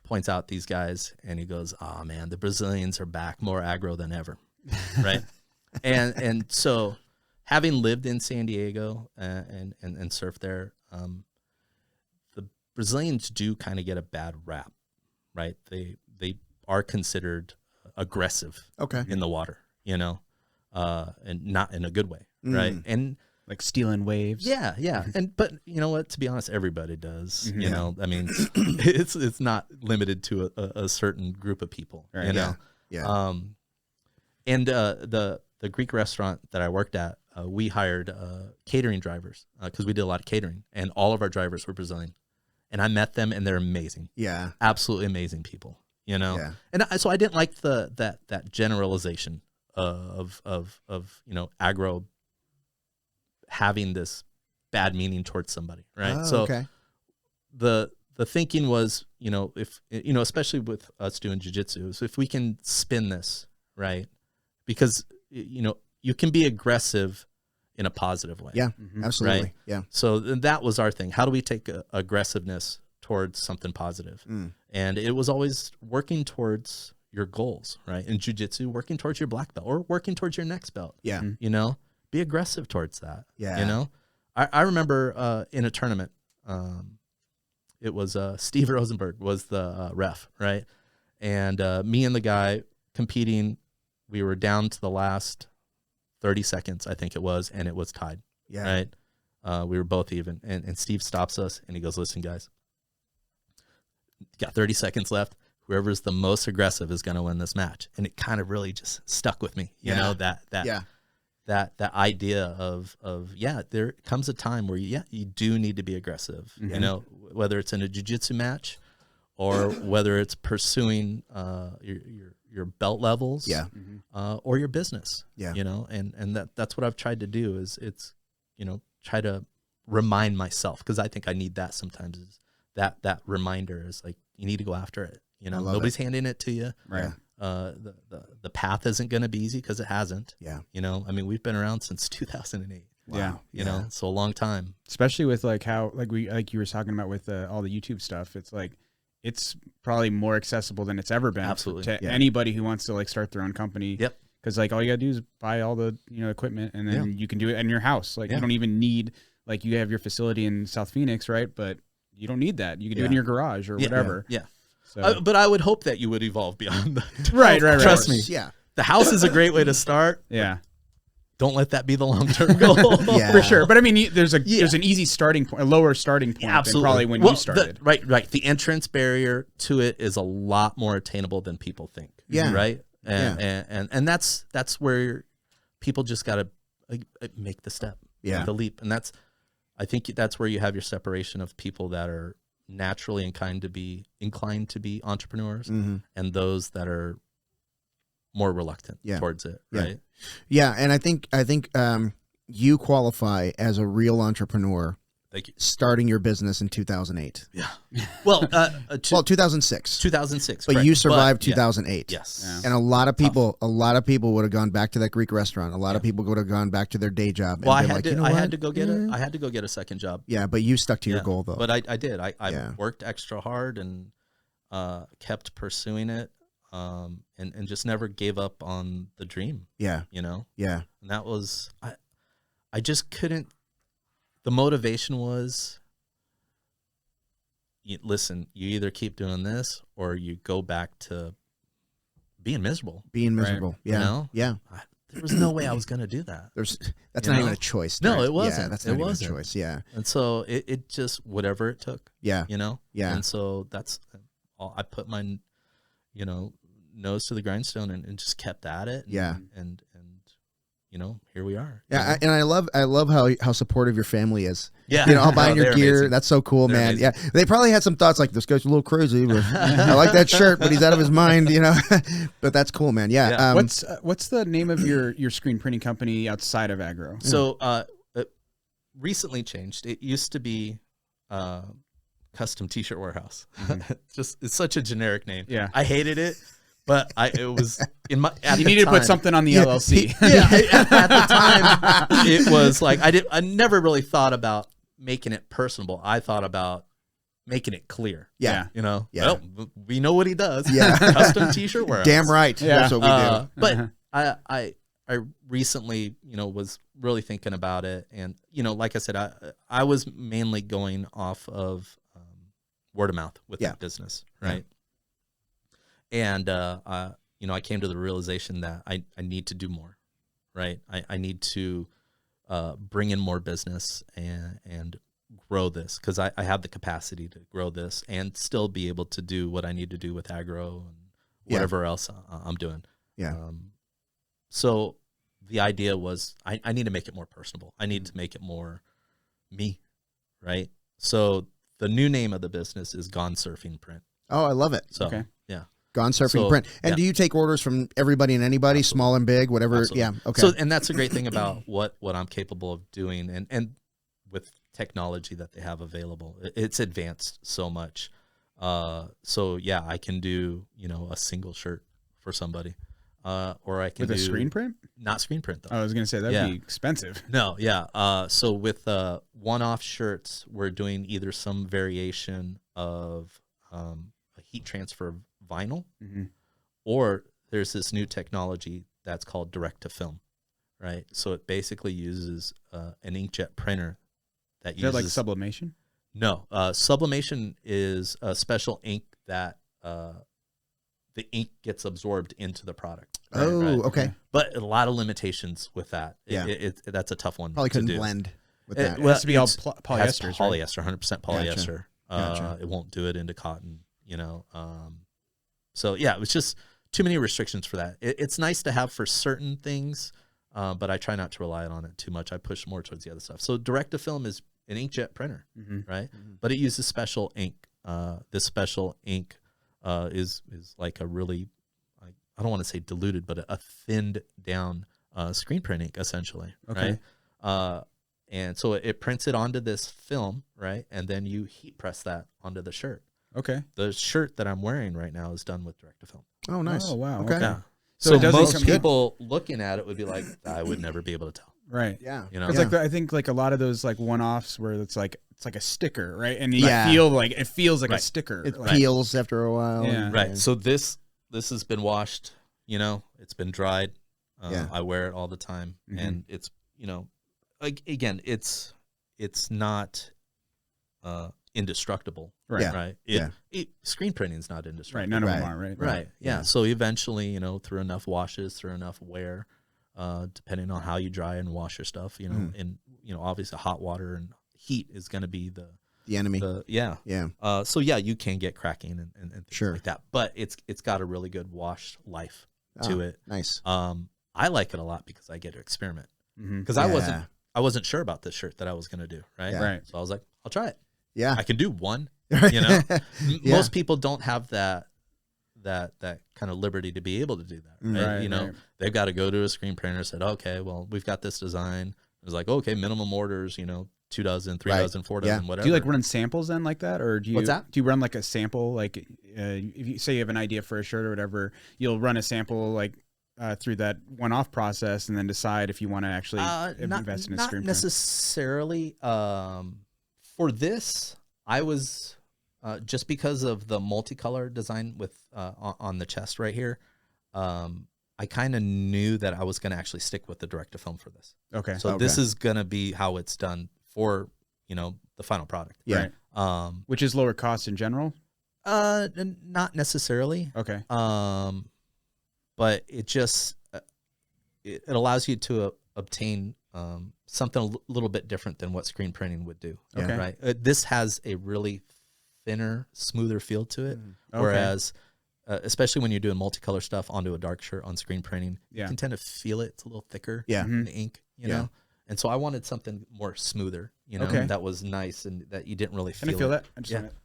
points out these guys, and he goes, "Oh man, the Brazilians are back, more aggro than ever," right? and so, having lived in San Diego and surfed there, the Brazilians do kind of get a bad rap, right? They are considered aggressive, in the water, and not in a good way, right? And Like stealing waves. yeah. But you know what? To be honest, everybody does. I mean, it's not limited to a certain group of people. Right. Yeah. And the Greek restaurant that I worked at, we hired catering drivers because we did a lot of catering, and all of our drivers were Brazilian. And I met them, and they're amazing. Yeah. Absolutely amazing people. Yeah. And so I didn't like that generalization of aggro having this bad meaning towards somebody, right? Oh, okay. The thinking was, if especially with us doing jiu-jitsu, so if we can spin this, right? Because you can be aggressive in a positive way. Yeah, absolutely. Right? Yeah. So that was our thing. How do we take aggressiveness towards something positive? And it was always working towards your goals, right? In jiu-jitsu, working towards your black belt or working towards your next belt. Yeah. Be aggressive towards that. Yeah. I remember in a tournament, it was Steve Rosenberg was the ref, right? And me and the guy competing, we were down to the last 30 seconds, I think it was, and it was tied. Yeah. Right? We were both even. And Steve stops us, and he goes, "Listen, guys, got 30 seconds left. whoever's the most aggressive is going to win this match. And it kind of really just stuck with me, you know, that idea of, there comes a time where, you do need to be aggressive, you know, whether it's in a jiu-jitsu match or whether it's pursuing your belt levels or your business, you know, and that's what I've tried to do is you know, try to remind myself, because I think I need that sometimes, is that reminder is like, you need to go after it. You know, nobody's handing it to you. Right. The path isn't going to be easy, because it hasn't. Yeah. You know, I mean, we've been around since 2008. Wow. Yeah. You know, so a long time. Especially with like how, like you were talking about with all the YouTube stuff. It's like, it's probably more accessible than it's ever been. Absolutely. To anybody who wants to like start their own company. Yep. Because like all you gotta do is buy all the, you know, equipment, and then you can do it in your house. Like you don't even need, like, you have your facility in South Phoenix, right? But you don't need that. You can do it in your garage or whatever. Yeah. So. But I would hope that you would evolve beyond that. Right. Trust me. Yeah. The house is a great way to start. Yeah. Don't let that be the long-term goal. For sure. But I mean, there's an easy starting point, a lower starting point than probably when you started. Right. The entrance barrier to it is a lot more attainable than people think. Yeah. Right. And that's where people just got to make the step, make the leap. And I think that's where you have your separation of people that are naturally inclined to be entrepreneurs and those that are more reluctant towards it. Right. Yeah. And I think you qualify as a real entrepreneur. Thank you. Starting your business in 2008. Yeah. Well, 2006. 2006. But correct. you survived 2008. Yes. Yeah. And a lot of people would have gone back to that Greek restaurant. A lot of people would have gone back to their day job. Well, and I had to go get a second job. Yeah, but you stuck to your goal though. But I did. I worked extra hard and kept pursuing it, and just never gave up on the dream. Yeah. You know. Yeah. And that was I just couldn't. The motivation was, listen, you either keep doing this or you go back to being miserable. Being miserable. Right. Yeah. You know? Yeah. There was no way I was going to do that. That's not even a choice. No, it wasn't. Yeah, that's not even a choice. Yeah. And so it just, whatever it took. Yeah. You know? Yeah. And so that's all. I put my, nose to the grindstone and just kept at it. And here we are. Yeah, and I love how supportive your family is. Yeah, all buying your gear. Amazing. That's so cool, They're man. amazing. Yeah, they probably had some thoughts like, this guy's a little crazy, but I like that shirt, but he's out of his mind, But that's cool, man. Yeah. What's the name of your screen printing company outside of Aggro? So it recently changed. It used to be Custom T-Shirt Warehouse. It's such a generic name. Yeah, I hated it. But it was in my. You needed to put something on the LLC. At the time, it was like I never really thought about making it personable. I thought about making it clear. Yeah. Well, we know what he does. Yeah. Custom T-shirt warehouse. Damn right. Yeah. That's what we do. But I recently, was really thinking about it, and like I said, I was mainly going off of word of mouth with the business, right? And, I came to the realization that I need to do more, right? I need to bring in more business and grow this, because I have the capacity to grow this and still be able to do what I need to do with Aggro and whatever else I'm doing. Yeah. So the idea was I need to make it more personable. I need to make it more me, right? So the new name of the business is Gone Surfing Print. Oh, I love it. So, okay. Yeah. Gone Surfing Print. And do you take orders from everybody and anybody, small and big, whatever? Absolutely. Yeah. Okay. So, and that's a great thing about what I'm capable of doing, and with technology that they have available, it's advanced so much. So yeah, I can do a single shirt for somebody, or I can with do a screen print. Not screen print though. I was gonna say that'd be expensive. No, yeah. So with one-off shirts, we're doing either some variation of a heat transfer vinyl, or there's this new technology that's called direct to film, right? So it basically uses an inkjet printer that uses like sublimation. No, sublimation is a special ink that the ink gets absorbed into the product. Right, okay. But a lot of limitations with that. Yeah, that's a tough one. Probably couldn't to do. blend with that. It has to be all polyester. Polyester, 100% polyester. Gotcha. It won't do it into cotton. So yeah, it was just too many restrictions for that. It's nice to have for certain things, but I try not to rely on it too much. I push more towards the other stuff. So direct-to-film is an inkjet printer, right? But it uses special ink. This special ink is like a really, I don't want to say diluted, but a thinned down screen print ink, essentially, right? And so it prints it onto this film, right? And then you heat press that onto the shirt. Okay. The shirt that I'm wearing right now is done with direct-to-film. Oh, nice. Oh, wow. Okay. Yeah. So So it doesn't most come- people looking at it would be like, I would never be able to tell. Right. Yeah. You know, It's like I think like a lot of those like one-offs where it's like a sticker, right? And you Yeah. feel like it feels like a Right. sticker. It like, peels after a while. Yeah. right. So this has been washed. You know, it's been dried. Yeah. I wear it all the time, and it's again, it's not indestructible. Right. Yeah. Right. Screen printing is not indestructible. Right. None of them Right. are, right? Right. Yeah. Yeah. So eventually, through enough washes, through enough wear, depending on how you dry and wash your stuff, and obviously hot water and heat is going to be the enemy. yeah. So yeah, you can get cracking and things Sure. like that, but it's got a really good wash life to it. Nice. I like it a lot because I get to experiment because Yeah. I wasn't sure about this shirt that I was going to do. Right. Yeah. Right. So I was like, I'll try it. Yeah. I can do one. Yeah. Most people don't have that kind of liberty to be able to do that. Right? Right, right. They've got to go to a screen printer, said, okay, well, we've got this design. It was like, okay, minimum orders, 2 dozen, 3 Right. dozen, 4 Yeah. dozen, whatever. Do you like run samples then like that, or do you? What's that? Do you run like a sample? Like, if you say you have an idea for a shirt or whatever, you'll run a sample like through that one-off process, and then decide if you want to actually invest in a screen not print. necessarily. For this, I was just because of the multicolor design with on the chest right here. I kind of knew that I was going to actually stick with the direct-to-film for this. Okay. So this is going to be how it's done for, the final product. Yeah. Right. Which is lower cost in general. Not necessarily. Okay. But it just, it allows you to obtain something a little bit different than what screen printing would do. Okay. Right. This has a really thinner, smoother feel to it. Okay. Whereas, especially when you're doing multicolor stuff onto a dark shirt on screen printing, Yeah. you can tend to feel it. It's a little thicker. Yeah. in the ink, you Yeah. know? And so I wanted something more smoother, Okay. that was nice and that you didn't really Can feel I feel it. that? I just Yeah. want it.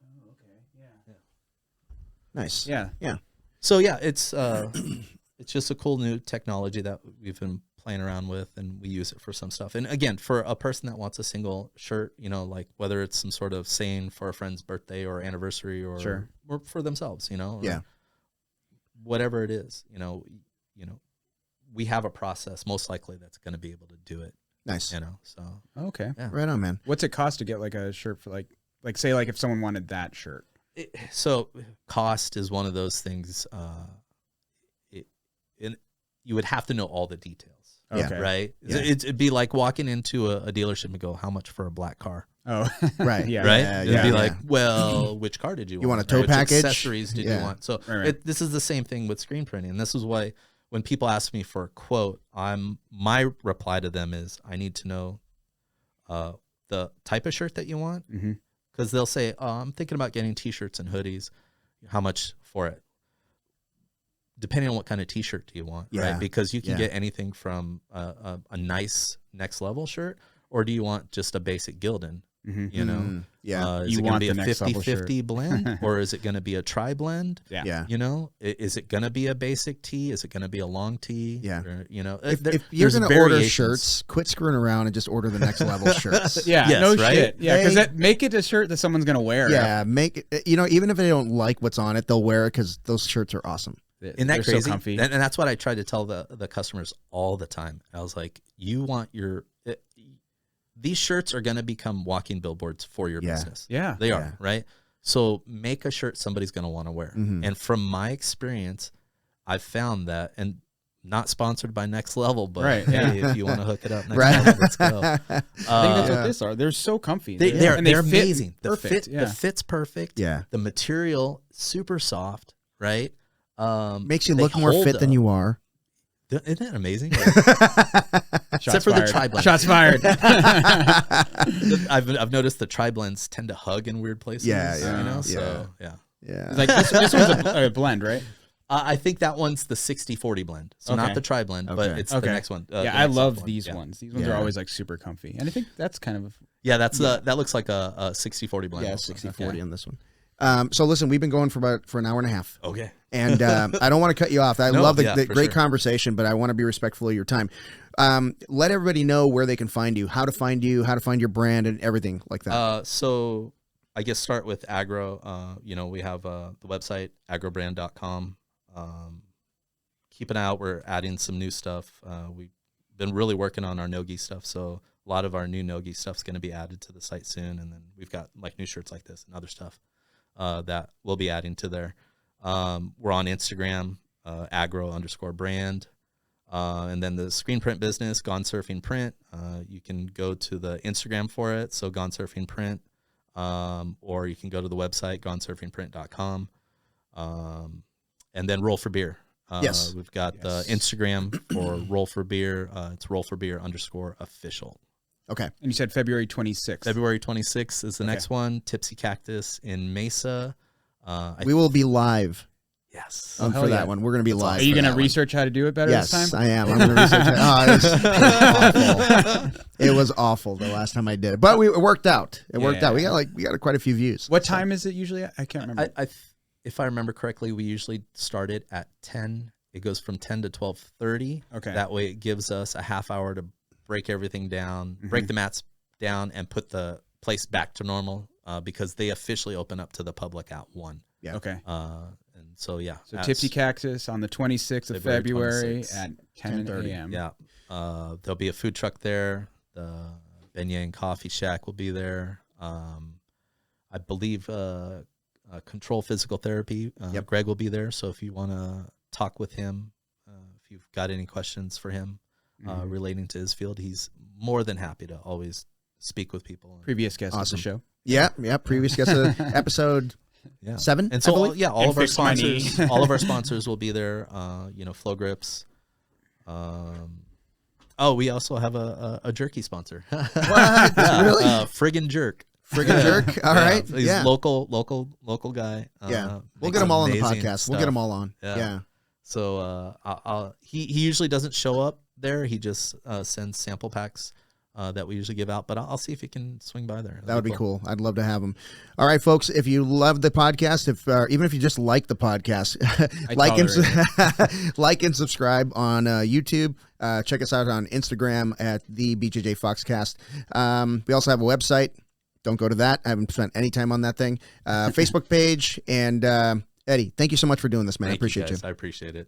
Oh, okay. Yeah. Nice. Yeah. Yeah. So yeah, it's just a cool new technology that we've been playing around with, and we use it for some stuff. And again, for a person that wants a single shirt, like whether it's some sort of saying for a friend's birthday or anniversary or, Sure. or for themselves, or Yeah. whatever it is, we have a process most likely that's going to be able to do it, Nice. so Okay. yeah. Right on, man. What's it cost to get like a shirt for like say like if someone wanted that shirt? So cost is one of those things. You would have to know all the details. Yeah. Okay. Right? Yeah. It'd be like walking into a dealership and go, how much for a black car? Oh. Right. Yeah. Right? Yeah, It'd yeah, be yeah. like, well, which car did you want? You want a tow Which package? accessories did Yeah. you want? So Right. this is the same thing with screen printing. And this is why when people ask me for a quote, my reply to them is, I need to know the type of shirt that you want. Mm-hmm. Because they'll say, I'm thinking about getting T-shirts and hoodies. How much for it? Depending on what kind of T-shirt do you want, Yeah. right? Because you can Yeah. get anything from a nice next level shirt, or do you want just a basic Gildan? Mm-hmm. You know, Mm, yeah. is You it going want to be the a next level 50-50 blend, or is it going to be a tri-blend? Yeah. Yeah. Is it going to be a basic tee? Is it going to be a long tee? Yeah. Or, If you're going to order shirts, quit screwing around and just order the next level shirts. Yeah. Yes, no right? shit. Yeah. Because Hey. make it a shirt that someone's gonna wear. Yeah, make it. Even if they don't like what's on it, they'll wear it because those shirts are awesome. Isn't that They're crazy? so comfy. And that's what I try to tell the customers all the time. I was like, you want these shirts are going to become walking billboards for your Yeah. business. Yeah. They Yeah. are, right? So make a shirt somebody's going to want to wear. Mhm. And from my experience, I've found that, and not sponsored by Next Level, but Right, hey, yeah. if you want to hook it up, Next Right. Level, let's go. I think that's Yeah. what this are. They're so comfy. They're and they fit amazing. Perfect. The fit's perfect. Yeah. The material super soft, right? Makes you They look more hold fit than up. you are. Isn't that amazing? Shots Except for the fired. tri-blend. Shots fired. I've noticed the tri-blends tend to hug in weird places. Yeah, yeah, You know, yeah. so yeah. Yeah. Like this one's a blend, right? I think that one's the 60-40 blend. So not Okay. the tri blend, but Okay. it's the next one. The Yeah, I next love one. these Yeah. ones. These ones Yeah. are always like super comfy, and I think that's kind of Yeah, that looks like a 60-40 blend. Yeah, also. 60-40 on this one. So listen, we've been going for an hour and a half. Okay. And I don't want to cut you off. I No, love the for great sure. conversation, but I want to be respectful of your time. Let everybody know where they can find you, how to find your brand, and everything like that. So I guess start with Aggro. We have the website, agrobrand.com. Keep an eye out. We're adding some new stuff. We've been really working on our no-gi stuff, so a lot of our new no-gi stuff is going to be added to the site soon, and then we've got like new shirts like this and other stuff that we'll be adding to there. We're on Instagram, Aggro_brand. And then the screen print business, Gone Surfing Print. You can go to the Instagram for it, so Gone Surfing Print, or you can go to the website, gonesurfingprint.com. And then Roll for Beer. Yes. We've got the Instagram for Roll for Beer. It's rollforbeer_official. Okay. And you said February 26th. February 26th is the next one. Tipsy Cactus in Mesa. We will be live Yes. for hell that yeah. one. We're going to be live. Are you for going to that one. research how to do it better Yes, this time? I am. I'm going to research it. Oh, it was awful. It was awful the last time I did it, but it worked out. It worked out. We got quite a few views. What time is it usually? I can't remember. If I remember correctly, we usually start it at 10. It goes from 10 to 12:30. Okay. That way it gives us a half hour to break everything down, break the mats down, and put the place back to normal because they officially open up to the public at 1. Yeah. Okay. And so, yeah. So Tipsy Cactus on the 26th of February 26th. at 10 a.m. Yeah. There'll be a food truck there. The Beignet and Coffee Shack will be there. I believe Control Physical Therapy. Greg will be there. So if you want to talk with him, if you've got any questions for him relating to his field, he's more than happy to always speak with people. Previous guest of the show. Yeah. Previous guest of episode 7. And so, all of our fix my knee. sponsors, all of our sponsors will be there. Flow Grips. We also have a jerky sponsor. What? Really? Friggin' Jerk. Friggin' Jerk. All right. He's local guy. Yeah. We'll makes get them all on the amazing podcast. We'll get stuff. them all on. Yeah. So he usually doesn't show up there. He just sends sample packs that we usually give out. But I'll see if he can swing by there. That would be cool. I'd love to have him. All right, folks. If you love the podcast, even if you just like the podcast, like and subscribe on YouTube. Check us out on Instagram at the BJJ Foxcast. We also have a website. Don't go to that. I haven't spent any time on that thing. Facebook page. And Eddie, thank you so much for doing this, man. I appreciate you. I appreciate it.